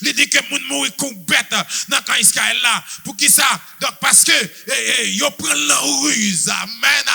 A: Il dit que moun mouri coup bête dans quand Israël là. Pour qui ça? Donc parce que yo prend la ruse. Amen.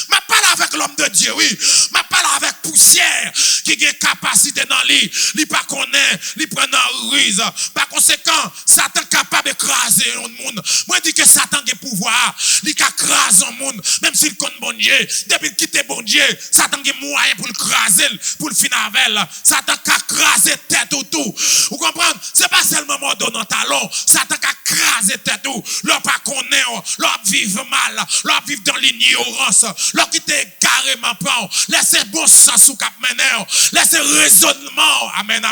A: Ma parle avec l'homme de Dieu, oui. Ma parle avec poussière qui a capacité dans lui. Li pas connaît, li prend la ruse. Par conséquent, Satan capable d'écraser un monde. Moi dis que Satan a pouvoir, li ka crase un monde même s'il connaît bon Dieu. Depuis qu'il quitte bon Dieu, Satan a moyen pour le craser, pour le finir avec. Satan a crasé tête ou tout. Vous comprenez? C'est pas seulement mort dans talon. Satan a crasé tête ou. L'on pas connaît, l'on vivre mal, l'on vivre dans l'ignorance, l'on quitte carrément pas. Laissez bon sens ou cap mener, laissez raisonnement, amen,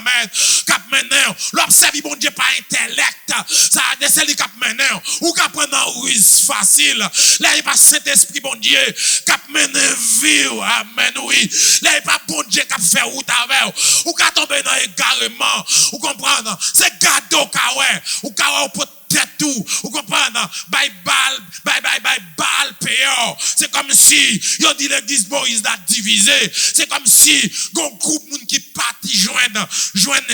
A: cap mener. L'observe bon Dieu par intellect, ça a des celui cap mener, ou cap prendre un ruse facile. Là il pas Saint-Esprit bon Dieu, cap mener vie, amen, oui. Là il pas bon Dieu cap
B: faire route avec, ou qu'à tomber dans égarement, ou comprendre, c'est gado kawe, ou kawe pour tête tout, ou comprendre, bye bal payeur. C'est comme si, yo dit l'église Moïse a divisé, c'est comme si, gon groupe moun qui parti joindre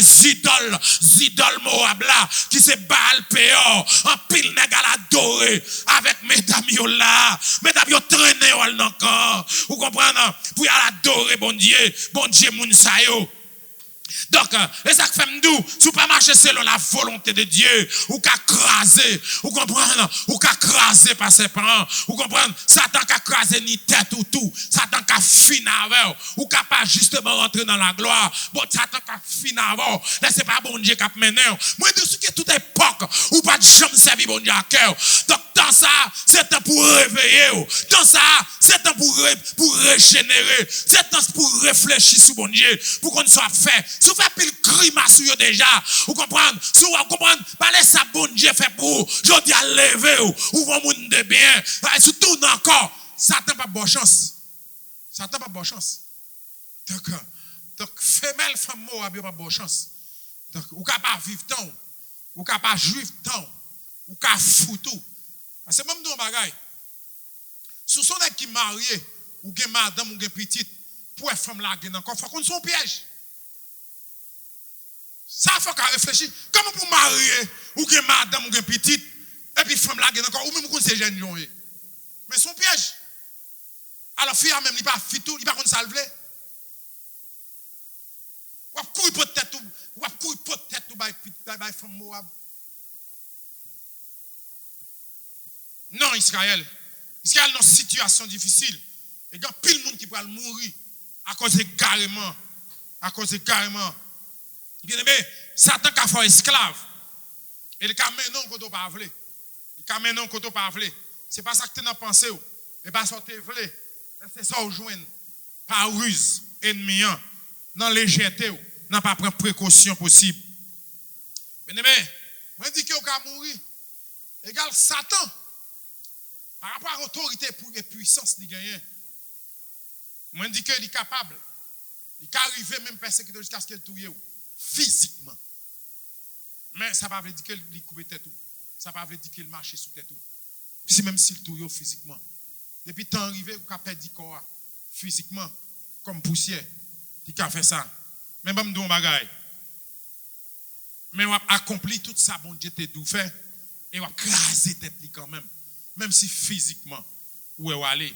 B: zidol Moab là, qui se bal payeur, en pile nèg à l'adorer, avec mesdames yo là, mesdames yo traîner ou encore, ou comprendre, pour y adorer bon Dieu moun sa yo. Donc, et ça fait m'dou, si vous pas marcher selon la volonté de Dieu, ou qu'à craser, ou comprendre, ou qu'à craser par ses parents, ou comprendre, Satan qu'à craser ni tête ou tout, Satan qu'à finir avec, ou qu'à pas justement rentrer dans la gloire, bon, Satan qu'à finir avec, là c'est pas bon Dieu qui a mené. Moi, de ce qui est toute époque, ou pas de jamais servi bon Dieu à cœur. Donc, dans ça, c'est temps pour réveiller, dans ça, c'est temps pour régénérer, c'est temps pour réfléchir sur bon Dieu, pour qu'on soit fait. Si vous faites pile grimace sur déjà, vous comprenez? Si vous comprenez, parlez ça bon Dieu fait pour, je dis à lever, ou vous monde de bien, surtout encore, Satan pas bonne chance. Satan pas bonne chance. Donc, femelle, femme mort, pas bonne chance. Donc, ou capable vivre tant, ou capable juif tant, ou capable foutu. Parce que même dans bagaille, si son qui marié, ou gen madame, ou gen petite, pour une femme là, encore, faut qu'on soit piège. Ça, il faut qu'on réfléchisse. Comment pour marier, ou que madame, ou que petite, et puis femme là, encore, ou même qu'on se gêne. Mais son piège. Alors, fille, même, il pas fit tout, il pas qu'on salve. Ou courir pour tête tout, ou courir pour tête tout, by femme Moab. Non, Israël. Israël dans une situation difficile. Et il y a pile de monde qui peut mourir à cause de carrément. Bien aimé, Satan a fait esclave. Et il a mené un côté pas vle. Il a mené un côté pas vle. C'est pas ça que tu as pensé. Et pas ça que tu vle. C'est ça ou joindre. Par ruse, ennemi, dans légèreté, n'a pas prendre précaution possible. Bien aimé, moi je dis qu'il va mourir. Égal Satan. Par rapport à l'autorité et puissance qu'il gagne. Moi je dis qu'il est capable. Il peut arriver même persécuter jusqu'à ce qu'il touille. Physiquement. Mais ça ne veut pas dire qu'il coupe tête tout. Ça ne veut pas dire qu'il marche sous tête tout. Si même s'il touille physiquement. Depuis temps arrivé, vous avez perdu corps physiquement comme poussière. Il a fait ça. Même pas me dire bagaille. Mais on a accompli tout ça, bon Dieu t'a tout fait. Et on a crasé tête quand même. Même si physiquement, où est aller.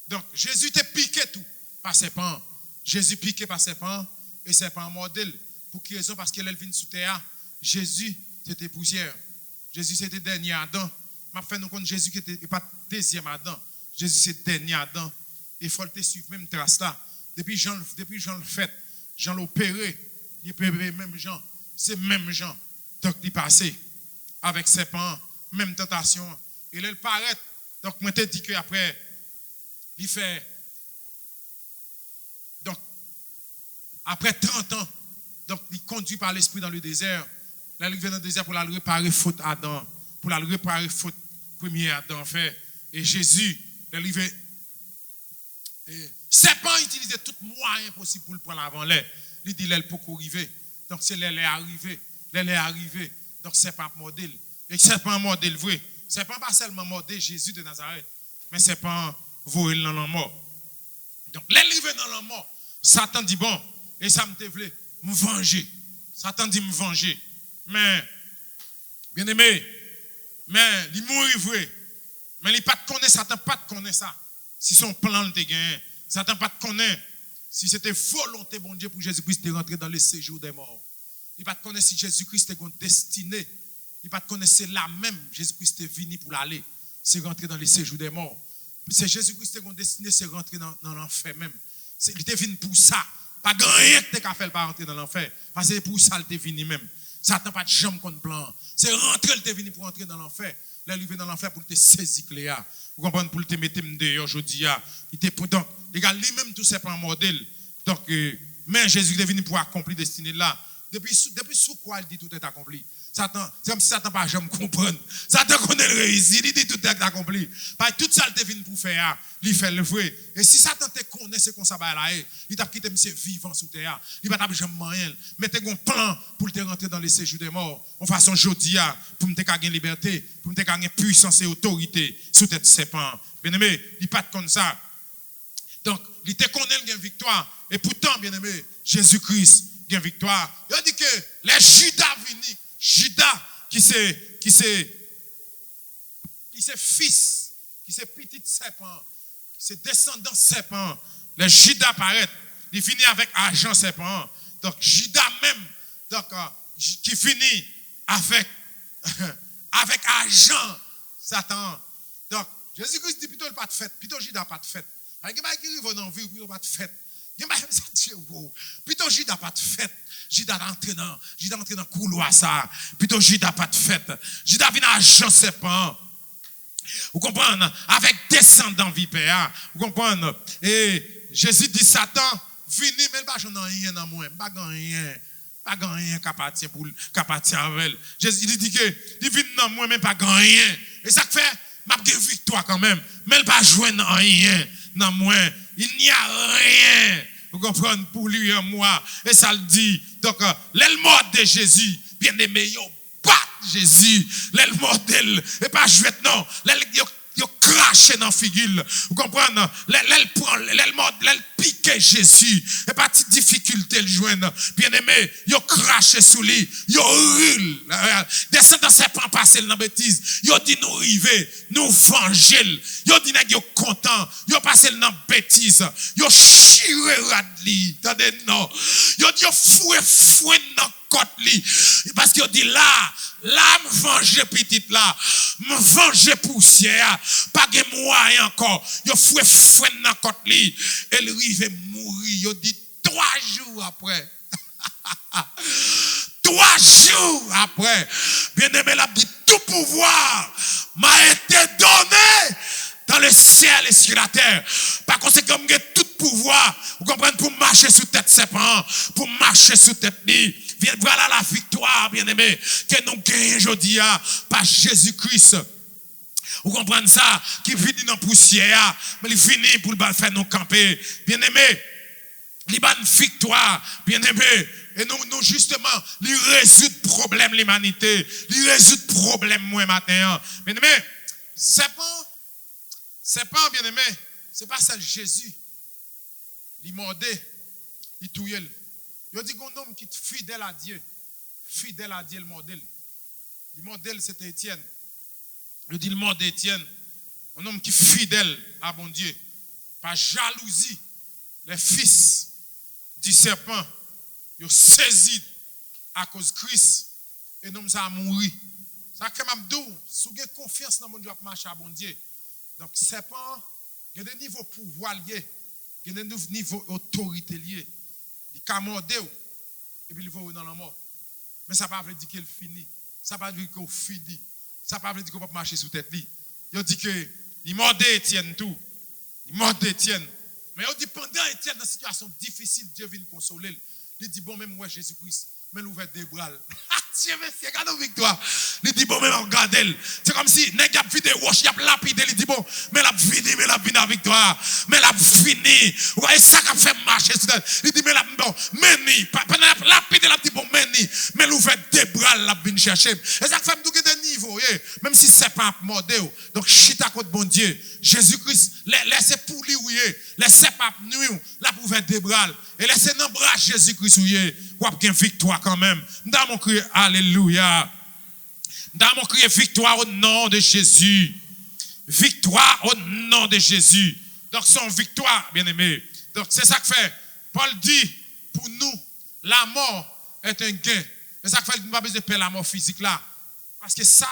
B: Donc, Jésus t'a piqué tout par serpent. Jésus piqué par serpent et serpent modèle. Pour quelle raison? Parce qu'elle vient sous terre. Jésus, c'était poussière. Jésus, c'était dernier Adam. Je fait nous compte Jésus qui n'était pas deuxième Adam. Jésus, c'est dernier Adam. Et il faut le suivre, même trace là. Depuis Jean le fait, Jean l'opéré, il opéré même Jean. C'est même Jean. Donc, il passé avec serpent, même tentation. Et là, il paraît. Donc, moi, je te dis qu'après, il fait. Donc, après 30 ans, donc, il conduit par l'esprit dans le désert. Là, il vient dans le désert pour la réparer faute Adam. Pour la réparer faute premier Adam fait. Et Jésus, là, il vient. Serpent utilisait tout moyen possible pour le prendre avant l'air. Il dit, l'aile pour arriver. Donc, c'est l'aile est arrivé. L'aile est arrivé. Donc, serpent modèle. Et serpent modèle vrai. Serpent pas seulement modèle Jésus de Nazareth. Mais serpent voile dans la mort. Donc, l'aile arrivé dans la mort. Satan dit, bon, et ça me développe. Me venger. Satan dit me venger. Mais, bien aimé, mais il mourit vrai. Mais il pas connaît, Satan pas connaît ça. Si son plan te gagne, Satan pas connaît. Si c'était volonté, bon Dieu, pour Jésus-Christ de rentrer dans le séjour des morts. Il pas connaît si Jésus-Christ est destiné. Il pas connaît c'est là même Jésus-Christ est venu pour l'aller. C'est rentrer dans le séjour des morts. C'est Jésus-Christ est destiné, c'est rentrer dans l'enfer même. Il était venu pour ça. Pas rien que tu as fait pour rentrer dans l'enfer. Parce que pour ça, il est venu même. Satan pas de jambe qu'on plan. C'est rentrer, il est venu pour rentrer dans l'enfer. Là, il vient dans l'enfer pour te saisir Cléa. Vous comprenez? Pour te mettre dehors aujourd'hui. Il était donc, les gars, lui-même, tout c'est pas un modèle. Donc, mais Jésus est venu pour accomplir destinée là. depuis sous quoi il dit tout est accompli. Satan, c'est comme si Satan pas jamais comprendre. Satan connaît le réussir, il dit tout est accompli. Parce que tout ça, il vient pour faire, il fait le vrai. Et si Satan te connaît, c'est qu'on s'abat là, il t'a quitté monsieur vivant sous terre, il va t'avoir jamais rien. Mais t'as un plan pour te rentrer dans les séjours des morts, en façon jodia, pour me gagner liberté, pour me gagner puissance et autorité sous tête serpent. Bien aimé, il pas comme ça. Donc, il te connaît, il a une victoire. Et pourtant, bien aimé, Jésus-Christ a une victoire. Il a dit que les Judas viennent. Judas, qui c'est fils, qui c'est petit serpent, qui c'est descendant serpent. Les Judas paraissent, il finit avec argent serpent. Donc, Judas même, donc, qui finit avec argent Satan. Donc, Jésus-Christ dit plutôt, il pas de fête, plutôt Judas pas de fête. Il y a des qui arrivent dans la vie, il n'y a pas de fête. Plutôt Judas pas de fête. Judas entre dans le couloir ça. Plutôt Judas pas de fête. Judas vient à Jean serpent. Vous comprenez? Avec descendant vipère. Vous comprenez? Et Jésus dit Satan, venez, mais pas j'en ai rien dans moi. Pas rien qui avec. Jésus dit que il vient dans moi, mais pas rien. Et ça fait, m'a une victoire quand même. Mais il pas joindre rien dans moi. Il n'y a rien. Vous comprenez, pour lui et moi. Et ça le dit. Donc, l'aile mort de Jésus, bien aimé, yo bat Jésus. L'aile mort d'elle, et pas jouet, non. L'aile craché dans la figure. Vous comprenez? L'aile pique Jésus. Et pas de difficulté le joindre. Bien aimé, yo craché sous lui. Yo rule. Descend dans ses pas passer dans la bêtise. Yo dit nous river, nous venger. Yo dit yo content. Yo passé dans la bêtise. Yo chiré radli. Attendez, non. Yo dit yo foué dans côte li. Parce que yo dit là, me venger petite là. Me venger poussière. Pas de moyen encore. Yo foué dans côte li. Elle rive mourir. Yo dit 3 jours après. 3 jours après. Bien aimé, la dit tout pouvoir m'a été donné dans le ciel et sur la terre. Par conséquent, j'ai tout pouvoir. Vous comprenez, pour marcher sous tête serpent, pour marcher sous tête lit. Voilà la victoire, bien aimé, que nous gagnons aujourd'hui par Jésus-Christ. Vous comprenez ça? Qui finit dans la poussière, mais il finit pour faire nous camper. Bien aimé, il y a une victoire, bien aimé. Et nous justement, il résout le problème de l'humanité. Il résout le problème, moi, maintenant. Bien aimé, c'est pas, bien aimé, c'est pas ça Jésus. Il mordait, il touillait. Il dit qu'un homme qui est fidèle à Dieu, le modèle. Le modèle, c'était Étienne. Il dit le mordait Étienne. Un homme qui est fidèle à bon Dieu. Par jalousie, les fils du serpent, ils ont saisi à cause de Christ. Et l'homme ça a mouru. Ça fait que je si vous avez confiance dans mon Dieu, marcher à bon Dieu. Donc, serpent, il y a des niveaux pouvoir liés. Il y a des niveaux autorité liés. Il a mordé et puis il va dans la mort. Mais ça ne veut pas dire qu'il finit. Ça ne veut pas dire qu'il finit. Ça ne veut pas dire qu'il va marcher sous tête. Il dit que il mordait Étienne tout. Il mordait Étienne. Mais il dit pendant Étienne, dans une situation difficile, Dieu vient consoler. Il dit bon, même moi, Jésus-Christ, mais l'ouvert des bras. Dieu merci, regarde la victoire. Il dit bon, même regardez. C'est comme si il a vidé roche, il a lapidé. Il dit bon, mais la fini, la victoire. Mais la fini. Vous voyez ça qui a fait marcher. Il dit mais la bon, meni. Pendant la lapidé, il dit bon, meni. Mais l'ouvert des bras, la vient chercher. Et ça fait me des niveaux. Même si c'est pas mordé. Donc, chita contre bon Dieu. Jésus-Christ, laissez pour lui, laissez pas nuire, la ouvert des bras. Et laissez dans bras Jésus-Christ, vous avez une victoire quand même. Nous avons crié alléluia. Nous avons crié victoire au nom de Jésus. Victoire au nom de Jésus. Donc, son victoire, bien aimé. Donc, c'est ça que fait. Paul dit, pour nous, la mort est un gain. C'est ça que fait, nous n'avons pas besoin de payer la mort physique là. Parce que ça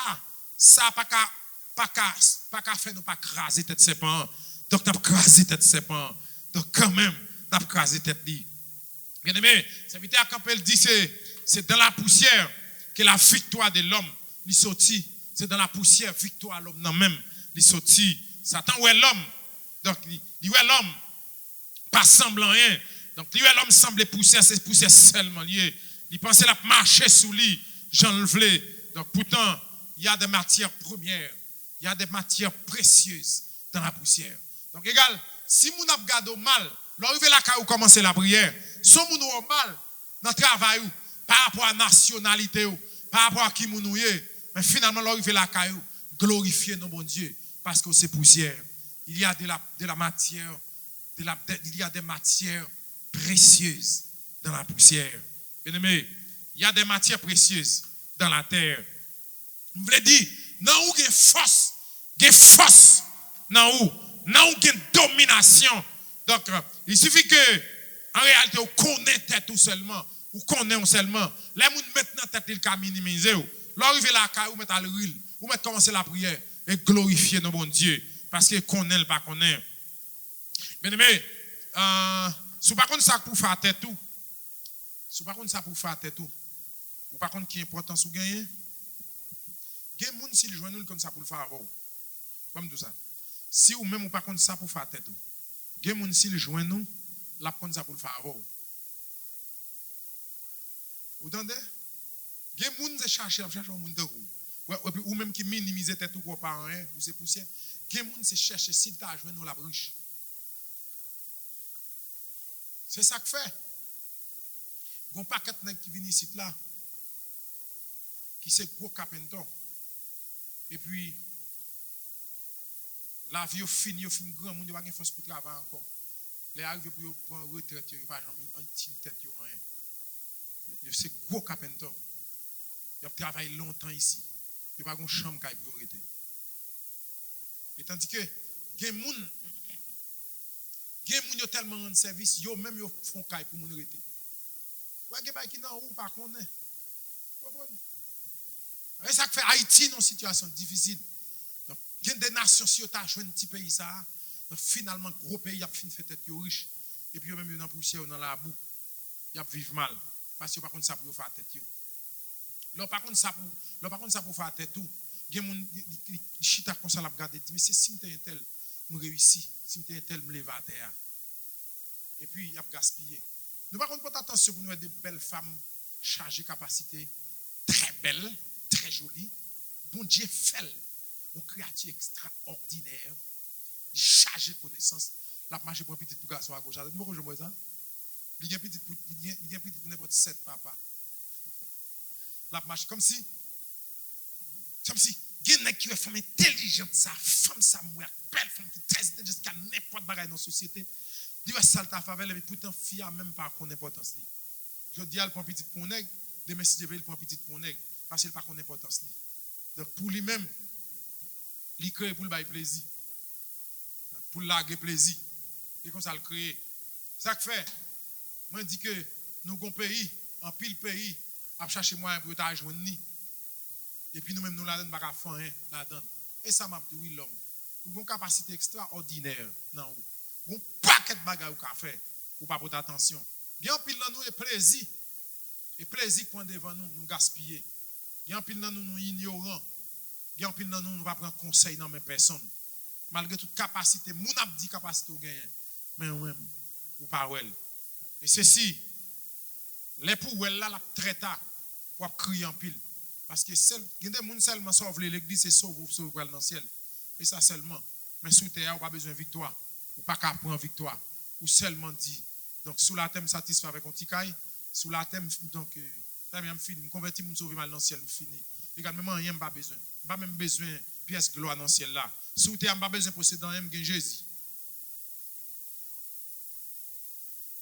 B: pas qu'à faire nous pas craser tête serpent. Donc, nous avons crasé tête serpent. Donc, quand même, nous avons crasé tête li. Bien aimé, serviteur à Campbell dit c'est dans la poussière que la victoire de l'homme lui sortit. C'est dans la poussière victoire de l'homme non même lui sortit. Satan ouais l'homme. Donc il ouais l'homme pas semblant rien. Donc lui ouais l'homme semble poussière, c'est poussière seulement lié.
A: Il pensait la marcher sous lui, j'en le voulais. Donc pourtant, il y a des matières premières, il y a des matières précieuses dans la poussière. Donc égal, si vous avez gardé mal, l'arrivée là quand vous commencez la prière, si vous avez mal dans le travail, par rapport à la nationalité, par rapport à qui vous avez, mais finalement l'arrivée là quand vous glorifiez nos bon Dieu, parce que c'est poussière. Il y a de la matière, il y a des matières précieuses dans la poussière. Bien aimé, il y a des matières précieuses dans la terre. Je voulais dire, non, où il y a force, non, où il y a domination. Donc, il suffit que, en réalité, on connaît tête tout seulement, ou connaît seulement. Les gens maintenant tête ils can minimiser. L'arrivée là, ou mettre à l'huile, ou mettre commencer la prière et glorifier nos bon Dieu, parce que connaît le pas connaît. Bien aimé, si par contre ça pour faire tête tout, si par contre ça pour faire tête tout, ou par contre qui est important sous gagner, il y a des gens qui joignent nous comme ça pour le faire avant. Comme tout ça. Si ou même ou par contre ça pour faire tête tout, il y a des gens qui joignent nous, là comme ça pour le faire avant. Vous entendez? Il y a des gens qui cherchent un monde de roue. Ou même qui minimisent tête tout quoi par rien, ou c'est poussière. Il y a des gens qui cherchent si tu as joint nous la riche. C'est ça que fait. Il y a un paquet de gens qui viennent ici là, qui c'est gros capenton. Et puis, la vie finit, grand monde, il n'y a pas de force pour travailler encore. Les arrivés pour prendre retraite, il n'y a pas de tête, rien. C'est gros capenton. Il a travaillé longtemps ici. Il n'y a pas de chambre pour arrêter. Et tandis que, il y a des gens qui ont tellement de service, ils même font caille pour nous arrêter. Ouais, il y a des gens qui n'ont pas connaît. Et ça fait Haïti dans une situation difficile. Donc, il y a des nations qui ont joué un petit pays ça. Donc, finalement, gros pays a fini fait tête riche. Et puis même dans la poussière dans la boue, ils vivent mal parce que par contre ça pour faire tête. Là par contre ça pour faire tête tout. Il y a des gens qui chita comme ça la regarder dit mais c'est si m'était un tel me réussi, si m'était un tel me lever à terre. Et puis il a gaspillé. Nous par contre porter attention pour nous des belles femmes chargées capacité très belles, très jolies. Bon Dieu fait une créature extraordinaire, chargée de connaissances. La marche pour un petit pour garçon à gauche. Vous comprenez ça? Il y a un petit pour n'importe 7 papa. La marche comme si il y a une qui est une femme intelligente, ça, femme ça, belle femme qui est très intelligente jusqu'à n'importe quoi dans la société. Dieu ça ta faveur et pourtant fille a même pas qu'on importance li. Je dis elle prend petit pour nèg, demain si je vais il prend petit pour nèg parce qu'il pas qu'on importance li. Donc pour lui-même il crée pour le bail plaisir. Pour larguer plaisir. Et comme ça le créer. Ça que fait moi dis que nous avons un pays, en pile pays à chercher moyen pour ta joindre ni. Et puis nous-mêmes nous la donne pas faire hein, la donne. Et ça m'a dit oui l'homme. Ou une capacité extraordinaire non ou. Un paquet de bagages ou qu'a faire ou pas porter attention. Bien pile dans nous et plaisir. Et plaisir point devant nous nous gaspiller. Bien pile dans nous ignorants. Bien pile dans nous pas prendre conseil dans mes personnes. Malgré toute capacité, moun a dit capacité ou gagner. Mais ou pas well. Et ceci les pour là la traite ou crier en pile parce que il y a des gens seulement sauve l'église c'est sauve dans le ciel. Et ça seulement. Mais sous terre, on pas besoin de victoire. Ou pas qu'à prendre victoire. Ou seulement dit. Donc, sous la thème satisfait avec un petit caille. Sous la thème, donc, ça me fini. Je me convertis, je me sauve mal dans le ciel, je fini. Également, rien, je pas besoin. Je pas même besoin de pièce gloire dans le ciel là. Sous terre, je pas besoin de posséder dans le Jésus.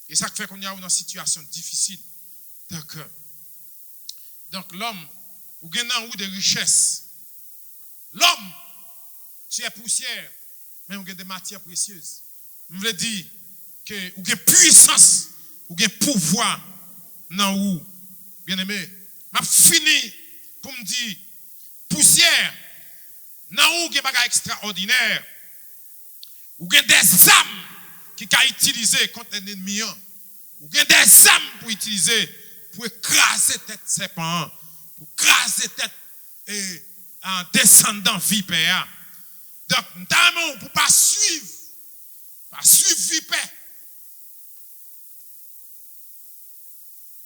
A: Et ça fait qu'on y a une situation difficile. Donc l'homme, ou gagnant ou des richesses. L'homme, tu es poussière, mais ou gagne des matières précieuses. Je veux dire que ou gagne puissance, ou gagne pouvoir non ou bien aimé. M'a fini pour me dire poussière, non ou gagne bagage extraordinaire. Ou gagne des âmes qui qu'a utiliser contre un ennemi. Ou gagne des âmes pour utiliser pour écraser tête serpent, pour écraser tête et en descendant vipère. Donc, notamment pour pas suivre vipère.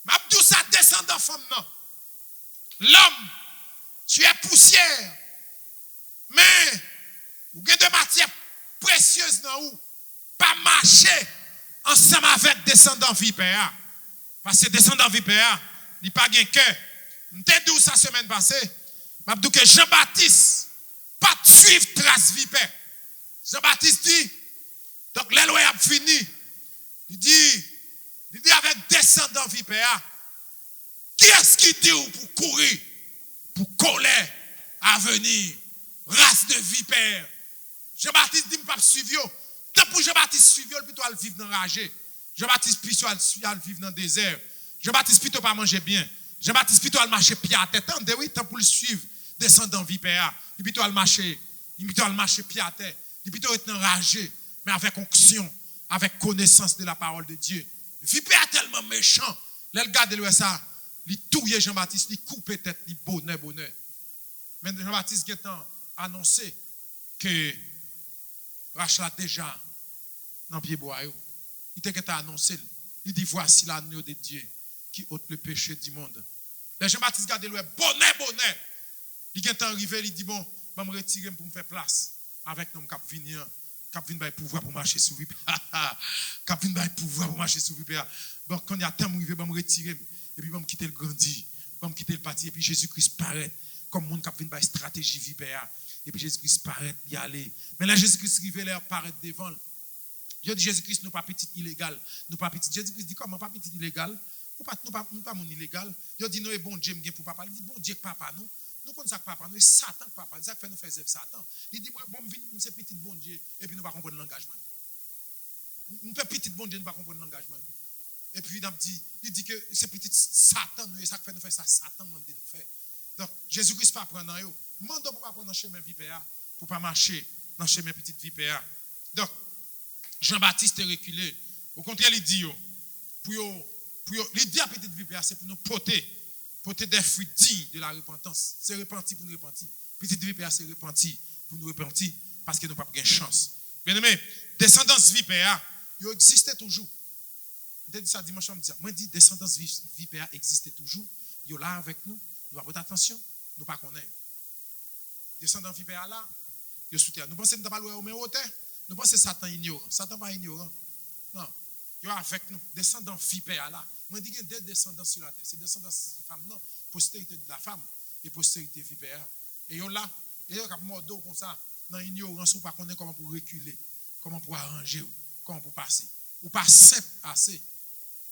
B: M'abdou ça descendant femme non. L'homme, tu es poussière. Mais, ou avez de matière précieuse dans ou, pas marcher ensemble avec descendant vipère. Parce que descendant vipère, il pas gain cœur. M'te dit ça semaine passée, m'abdou que Jean-Baptiste pas suivre trace vipère. Jean-Baptiste dit, donc l'éloi a fini. Il dit avec descendant vipère, qui est-ce qui dit pour courir, pour coller à venir, race de vipère. Jean-Baptiste dit, pas suivre. Tant pour Jean-Baptiste suivre, plutôt à vivre dans ragé. Jean-Baptiste plutôt à vivre dans le désert. Jean-Baptiste plutôt pas manger bien. Jean-Baptiste plutôt à marcher pied à tête. Tandis oui, tant pour le suivre, descendant vipère. Il plutôt à marcher pied à tête. Il plutôt être enragé, mais avec onction, avec connaissance de la parole de Dieu. Vipère tellement méchant. Là, regardez-le ça. Il touille Jean-Baptiste, il coupe tête, il bonheur. Mais Jean-Baptiste a annoncé que Rachel déjà dans le pied bois. Il a annoncé, il dit voici l'agneau de Dieu qui ôte le péché du monde. Les Jean-Baptiste regardez le bonheur. Il est arrivé, il dit bon, je vais me retirer pour me faire place avec nous cap venir pouvoir pour marcher sous vipère. Cap venir pouvoir pour marcher sous vipère. Bon quand il y a temps arrivé, je vais me retirer et puis je vais quitter le grandi, je vais quitter le parti et puis Jésus-Christ paraît comme monde cap venir stratégie vipère et puis Jésus-Christ paraît y aller. Mais là Jésus-Christ arrivé là paraît devant. Je dis Jésus-Christ nous pas petit illégal, nous pas petit. Jésus-Christ dit comment pas petit illégal? Ou pas nous pas mon illégal. Je dis non bon Dieu me pour papa. Il dit bon Dieu papa nous. Nous connaissons papa, nous, Satan papa, ça fait nous faire Satan. Il dit, moi, bon, c'est petit bon Dieu, et puis nous ne pas comprendre l'engagement. Nous fait petit bon Dieu, nous ne pas comprendre l'engagement. Et puis il dit que c'est petit Satan, nous, et ça fait nous faire ça, Satan, on dit nous faire. Donc, Jésus-Christ pas prendre dans eux. Mando pour pas prendre dans le chemin vipère, pour pas marcher dans le chemin petite vipère. Donc, Jean-Baptiste est reculé. Au contraire, il dit, il dit à petite vipère, c'est pour nous porter des fruits dignes de la repentance. C'est repenti pour nous repentir. Petite vipère, c'est repenti pour nous repentir parce que nous n'avons pas de chance. Bien aimé, descendance vipère, il existe toujours. Je dis ça dimanche, moi je dis descendance vipère existe toujours. Il est là avec nous. Nous avons attention. Nous ne connaissons pas. Descendance vipère là, il est sous terre. Nous pensons que nous n'avons pas le terre. Nous pensons que Satan est ignorant. Satan n'est pas ignorant. Non. Il est avec nous. Descendance vipère là. Moi, je dis qu'il y a deux descendants sur la terre. C'est descendance femme, non. Postérité de la femme et postérité vipère. Et là, il y a un mot comme ça, dans l'ignorance, ou pas connaître comment pour reculer, comment pour arranger, comment pour passer. Ou pas simple assez.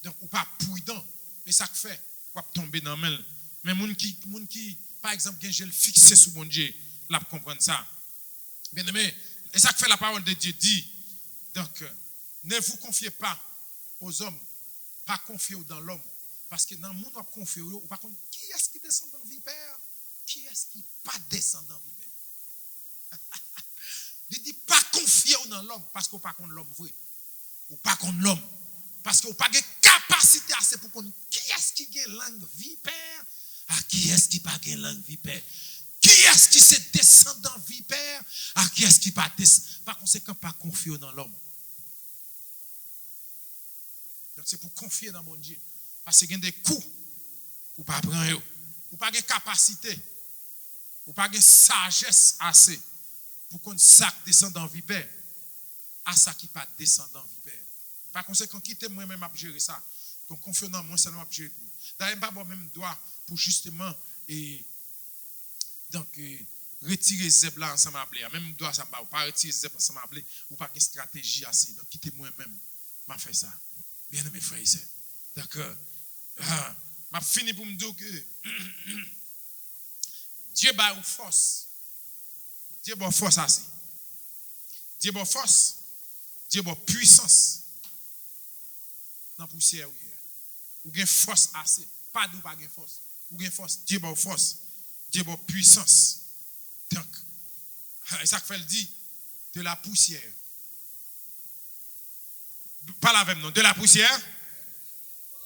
B: Donc, ou pas prudent. Et ça fait, ou pas tomber dans le mail. Mais moun qui, par exemple, qui j'ai le fixé sous bon Dieu, là, pour comprendre ça. Bien aimé, et ça fait la parole de Dieu dit. Donc, ne vous confiez pas aux hommes. Pas confier dans l'homme. Parce que dans le monde, on va confier ou par contre, qui est-ce qui descend dans vipère? Qui est-ce qui pas descend dans vipère? Il dit pas confier dans l'homme parce qu'on pas contre l'homme vrai. Ou pas contre l'homme. Parce qu'on pas de capacité assez pour qu'on qui est-ce qui a langue vipère? À qui est-ce qui pas de langue vipère? Qui est-ce qui se descend dans vipère? À qui est-ce qui pas descend? Par conséquent, pas confier dans l'homme. Donc c'est pour confier dans mon Dieu. Parce qu'il y a des coups pour ne pas prendre. Ou pas de capacité. Ou pas de sagesse assez pour qu'on sac descend dans vipère. À ça qui pas descend dans vipère. Par conséquent, quittez moi-même à gérer ça. Donc confier dans moi, ça ne va pas gérer pour. D'ailleurs, pas bon même droit pour justement retirer Zeb là ensemble à blé. Même droit ça pas pas retirer Zeb ensemble à blé ou pas de stratégie assez. Donc quittez moi-même m'a fait ça. Bien aimé frères et sœurs. D'accord. M'a fini pour me dire que Dieu bat ou force. Dieu bat force assez. Dieu bat force. Dieu bat puissance. Dans la poussière ou gain force assez. Pas d'où pas gain force. Ou gain force. Dieu bat force. Dieu bat puissance. Donc, ça fait le dit de la poussière. Parle avec nous. De la poussière.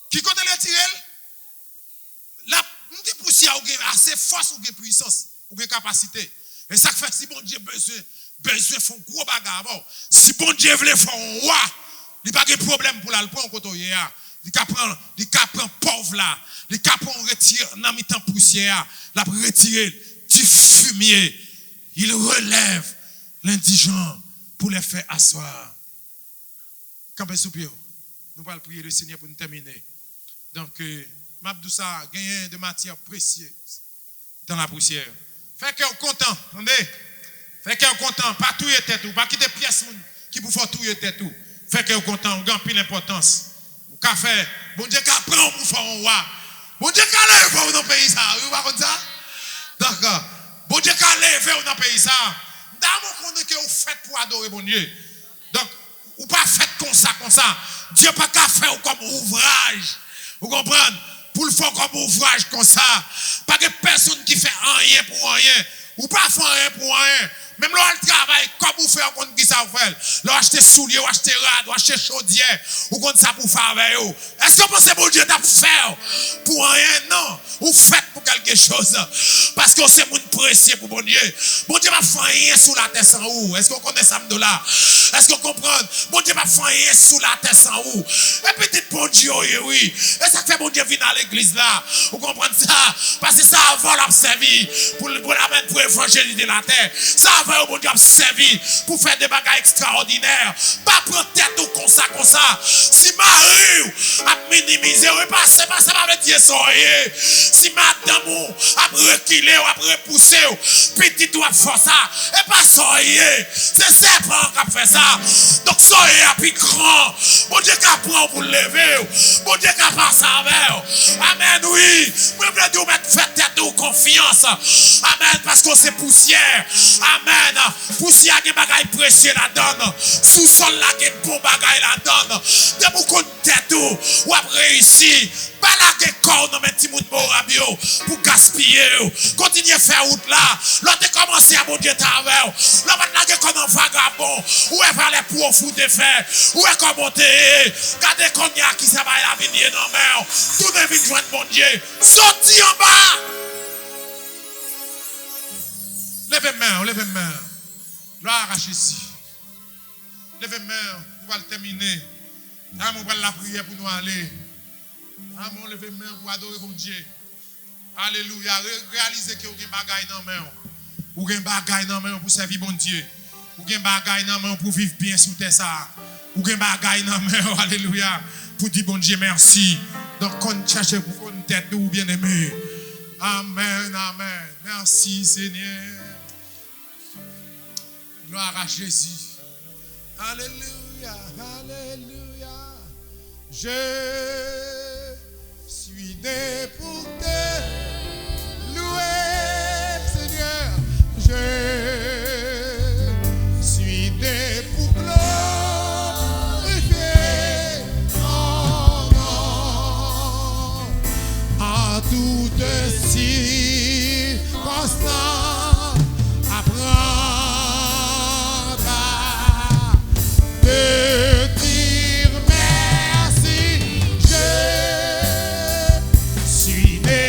B: Qui compte les tirer? La petite poussière a assez force ou puissance ou capacité. Et ça fait si bon Dieu besoin font gros bagarre. Si bon Dieu veut faire un roi, il n'y a pas de problème pour la prendre quand il y a. il prend pauvre là, il prend retire dans mi-temps poussière, la retirer du fumier. Il relève l'indigent pour les faire asseoir. Campez sous pied. Nous allons prier le Seigneur pour nous terminer. Donc, Mabdoussa gagne de matière précieuse dans la poussière. Fait qu'on content, attendez. Fait qu'on content, pas tout y tête ou pas quitter pièce qui vous faut tout y tête ou. Fait qu'on content, on gagne plus l'importance. Ou qu'a fait, bon Dieu qu'a prend pour faire un roi. Bon Dieu qu'a levé dans le pays ça, vous pas comme ça? D'accord. Bon Dieu qu'a levé dans le pays ça. D'abord qu'on est que vous faites pour adorer bon Dieu. Donc, ou pas faites comme ça. Dieu pas qu'à faire comme ouvrage. Vous comprenez? Pour le faire comme ouvrage comme ça. Pas que personne qui fait rien pour rien. Ou pas faire rien pour rien. Même là, le travail, comme vous faites, on qui ça vous fait. Là, acheter souliers, ou acheter rad, ou acheter chaudière, ou comme ça pour faire avec vous. Est-ce que vous pensez que bon Dieu t'a fait pour rien? Non. Ou faites pour quelque chose. Parce que c'est mon précieux pour bon Dieu. Bon Dieu va faire rien sous la terre sans vous. Est-ce qu'on connaît ça de là? Est-ce qu'on comprend? Bon Dieu va faire rien sous la terre sans vous. Et peut-être bon Dieu, oui. Et ça fait bon Dieu venir à l'église là. Vous comprenez ça? Parce que ça avant l'a servi pour l'amener pour évangéliser la terre. Ça avant bon Dieu a servi pour faire des bagages extraordinaires. Pas prendre tête ou comme ça. Si Marie a minimisé, repassé, ça va me dire ça. Si madame a reculé ou a repoussé, petit ou a fait ça, et pas soyez. C'est serpent qui a fait ça. Donc soyez à plus grand. Bon Dieu qui apprend pour lever. Bon Dieu qui a passé avec. Amen, oui. Vous voulez nous mettre tête ou confiance. Amen, parce que c'est poussière. Amen. Poussière qui est bagaille précieux la donne. Sous-sol là qui est bon bagaille la donne. De beaucoup de tête ou a réussi. Pas la que corps dans mes petits mots de morabio pour gaspiller. Continuez à faire route là. L'autre commencé à mon Dieu travail. L'autre là que comme un vagabond. Où est par les pour fou de faire. Où est comment t'es. Gardez qu'on y a qui ça va la venir dans mer. Tout ne vient joindre mon Dieu. Sorti en bas. Levez main. Gloire à Jésus. Levez main. On va le terminer. On va la prière pour nous aller. Amen, levez main pour adorer mon Dieu. Alléluia. Réalisez que vous avez des bagailles dans la main. Vous avez des bagailles dans la main pour servir mon Dieu. Vous avez des bagailles dans la main pour vivre bien sur terre. Vous avez des bagailles dans la main. Alléluia. Pour dire bon Dieu merci. Donc, on cherche pour qu'on tête nous bien aimé. Amen. Merci Seigneur. Gloire à Jésus. Alléluia. Je suis né pour te louer, Seigneur. Je suis né pour glorifier ton nom en toutes circonstances. Apprendre à te dire merci. Je suis né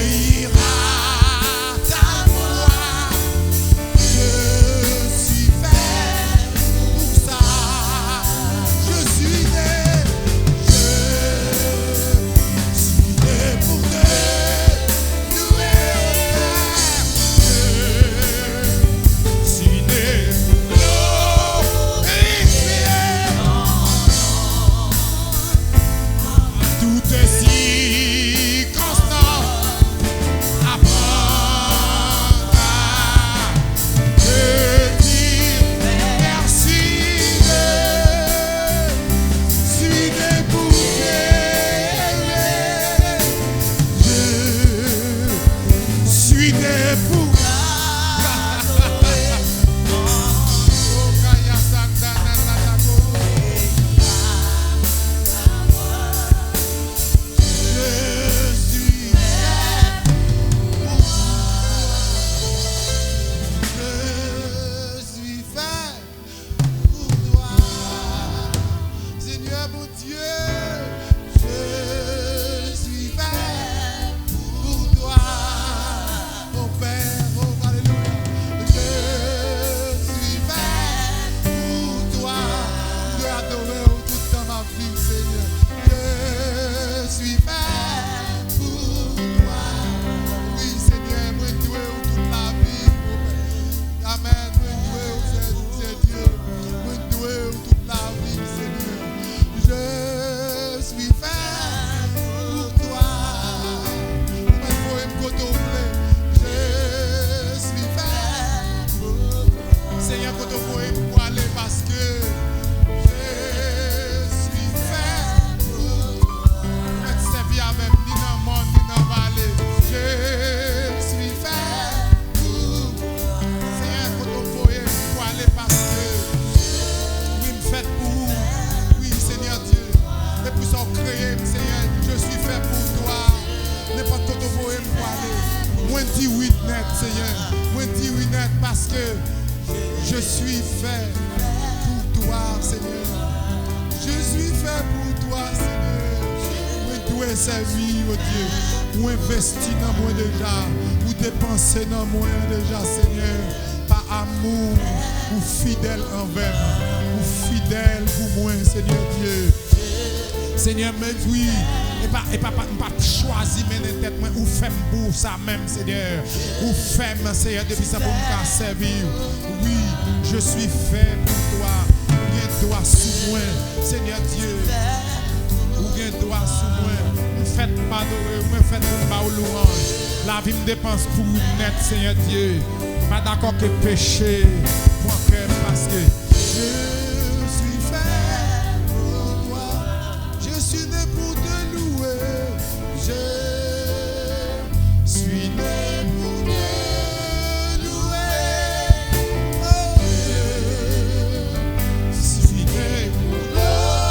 B: obéir à ta voix. Je suis fait pour ça. Je suis né pour te louer. Je suis né pour glorifier. Tout est si constant. Apprendre à te dire merci. Je suis né pour t'aimer. Je suis né pour parce que je suis fait pour toi, Seigneur. Je suis fait pour toi, Seigneur. Moi, tu es servi, oh Dieu. Ou investi dans moi déjà. Ou dépenser dans moi déjà, Seigneur. Par amour, ou fidèle envers moi. Ou fidèle pour moi, Seigneur Dieu. Seigneur, mais oui. Et pas choisi mener tête moi ou femme pour ça même Seigneur ou femme Seigneur depuis ça pour me servir. Oui, je suis fait pour toi. Bien droit sous moi Seigneur Dieu. Ou bien droit sous moi. Me faites m'adorer, me faites pour ma louange. La vie me dépense pour net Seigneur Dieu. Pas d'accord que péché pour cœur parce que je suis fait pour toi. Je suis né pour te louer. Je suis né pour te louer. Oh, je suis né pour glorifier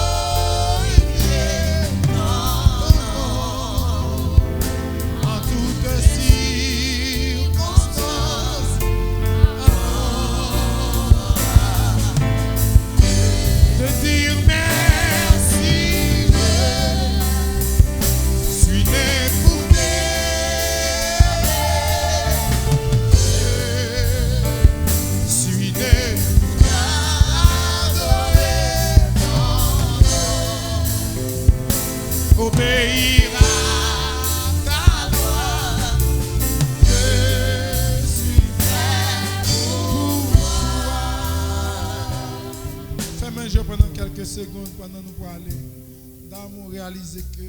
B: ton nom en toutes circonstances. Te dire merci. Je suis né pour obéir à ta voix. Je suis fait pour toi. Fais-moi un jeu pendant quelques secondes pendant nous parler. D'amour réaliser que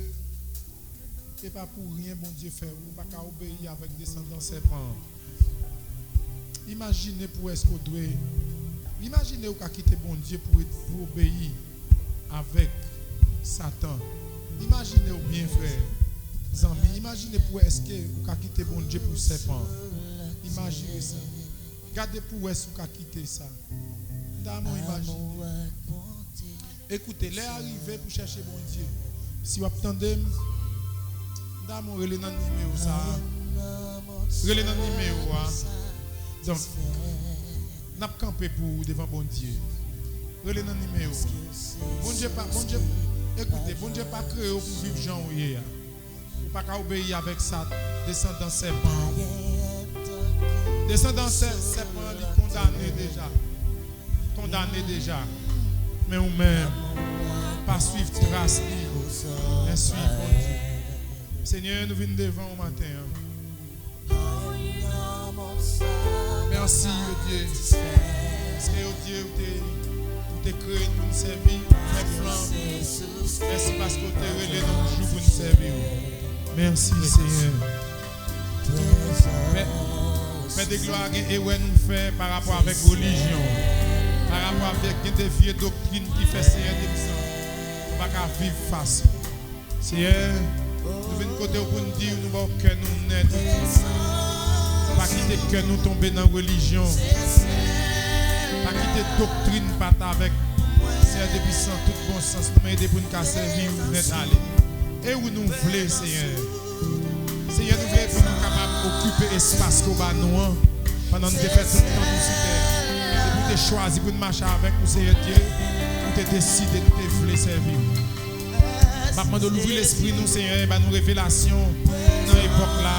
B: c'est pas pour rien bon Dieu fait ou pas qu'à obéir avec descendants serpents. Imaginez pour est-ce qu'on doit. Imaginez ou qu'à quitter bon Dieu pour obéir avec Satan. Imaginez bien frère, Zambi, imaginez pour est-ce que vous avez quitté bon Dieu pour serpent. Imaginez ça. Regardez pour est-ce que vous avez quitté ça. D'amour, imaginez. Écoutez, les arrivés pour chercher bon Dieu. Si vous attendez, d'amour, relez dans le numéro ça. Relez dans le numéro. Donc, nous avons campé pour devant bon Dieu. Relez dans le numéro. Bon Dieu, écoutez, bon Dieu pas créé pour vivre Jean ou hier. pas qu'à obéir avec ça. Descendant serpent. Descendant serpent, il est condamné déjà. Condamné déjà. Mais ou même, pas suivre trace, mais suivre mon Dieu. Seigneur, nous venons devant au matin. Merci, oh Dieu. Parce que, oh Dieu, tu t'es créé pour nous servir. Merci parce que tu t'es relé dans le jour pour nous servir. Merci, Seigneur. Père de gloire, et où nous fait par rapport avec religion, par rapport avec des vieilles doctrines qui fait Seigneur des gens. On ne va pas vivre facile. Seigneur, nous venons côté pour nous dire nous avons que nous net. On va quitter que nous tomber dans la religion. Pas quitter doctrine pas avec Seigneur des puissants, tout bon sens. Nous aider pour nous servir, nous net aller. Et où nous voulons, Seigneur. Seigneur, nous voulons pour nous capables d'occuper l'espace qu'on va nous pendant que nous faisons tout le temps nous sur terre. Et pour te choisir, pour nous marcher avec nous, Seigneur Dieu, pour te décider, nous te voulons servir. Maintenant, de l'ouvrir l'esprit, nous, Seigneur, et nous révélations dans l'époque là.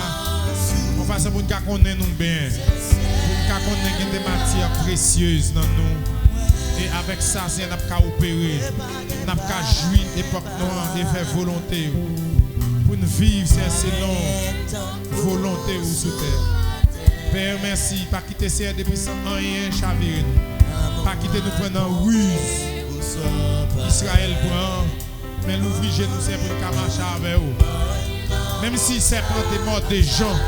B: On va faire pour nous connaître nous bien. Pour nous connaître des matières précieuses dans nous. Et avec ça, Seigneur, nous avons opérer. Nous avons jouir l'époque noire et faire volonté. Pour nous vivre, c'est selon volonté ou sous terre. Père, merci. Pas quitter Seigneur depuis sans rien chavirer nous. Pas quitter nous prendre en ruse. Israël prend. Mais l'ouvrir nous, c'est pour nous marcher avec vous. Même si c'est serpent est mort des gens,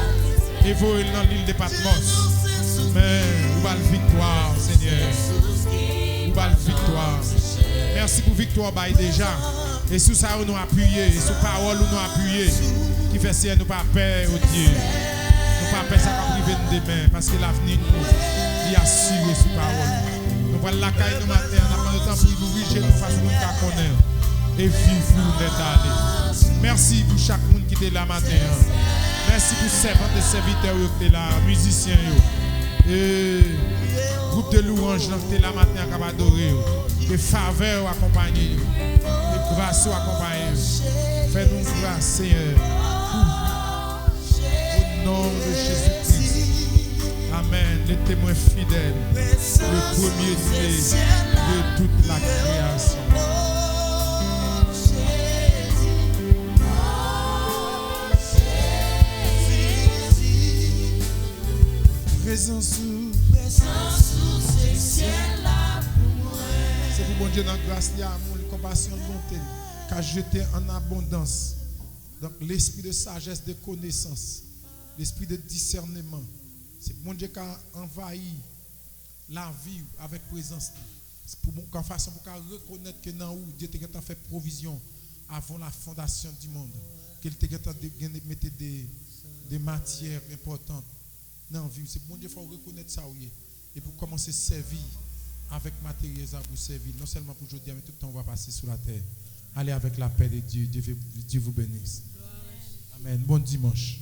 B: et vous dans l'île de Patmos. Mais vous avez la victoire, Seigneur. Vous avez la victoire. Merci pour la victoire déjà. Et sous ça, nous appuyons. Et sous parole, nous appuyons. Qui fait ça, nous pas peur, oh Dieu. Nous pas peur, ça va priver nous demain. Parce que l'avenir, nous, il assure sous parole. Nous allons la caille nous matin. On a pas le temps pour nous ouvrir nous face à nous connaître. Et vivre d'être allé. Merci pour chaque monde qui est là matin. Merci pour servants et serviteurs qui sont là, musiciens. Et groupe de louanges qui est là matin qui va adorer. Que faveur accompagne. Que grâce accompagne. Fais-nous grâce, Seigneur. Au nom de Jésus-Christ. Amen. Les témoins fidèles. Le premier-né de toute la création. Présence sous ces ciels-là pour moi. C'est pour bon Dieu dans la grâce, l'amour, la compassion, la bonté, qu'a jeté en abondance. Donc l'esprit de sagesse, de connaissance, l'esprit de discernement. C'est pour bon Dieu qui a envahi la vie avec présence. C'est pour qu'en façon pour reconnaître que dans où Dieu t'a fait provision avant la fondation du monde. Qu'il t'a mis des matières importantes. Non, c'est bon Dieu, il faut reconnaître ça. Et pour commencer à servir avec matériel, pour servir, non seulement pour aujourd'hui, mais tout le temps, on va passer sur la terre. Allez avec la paix de Dieu. Dieu vous bénisse. Amen. Bon dimanche.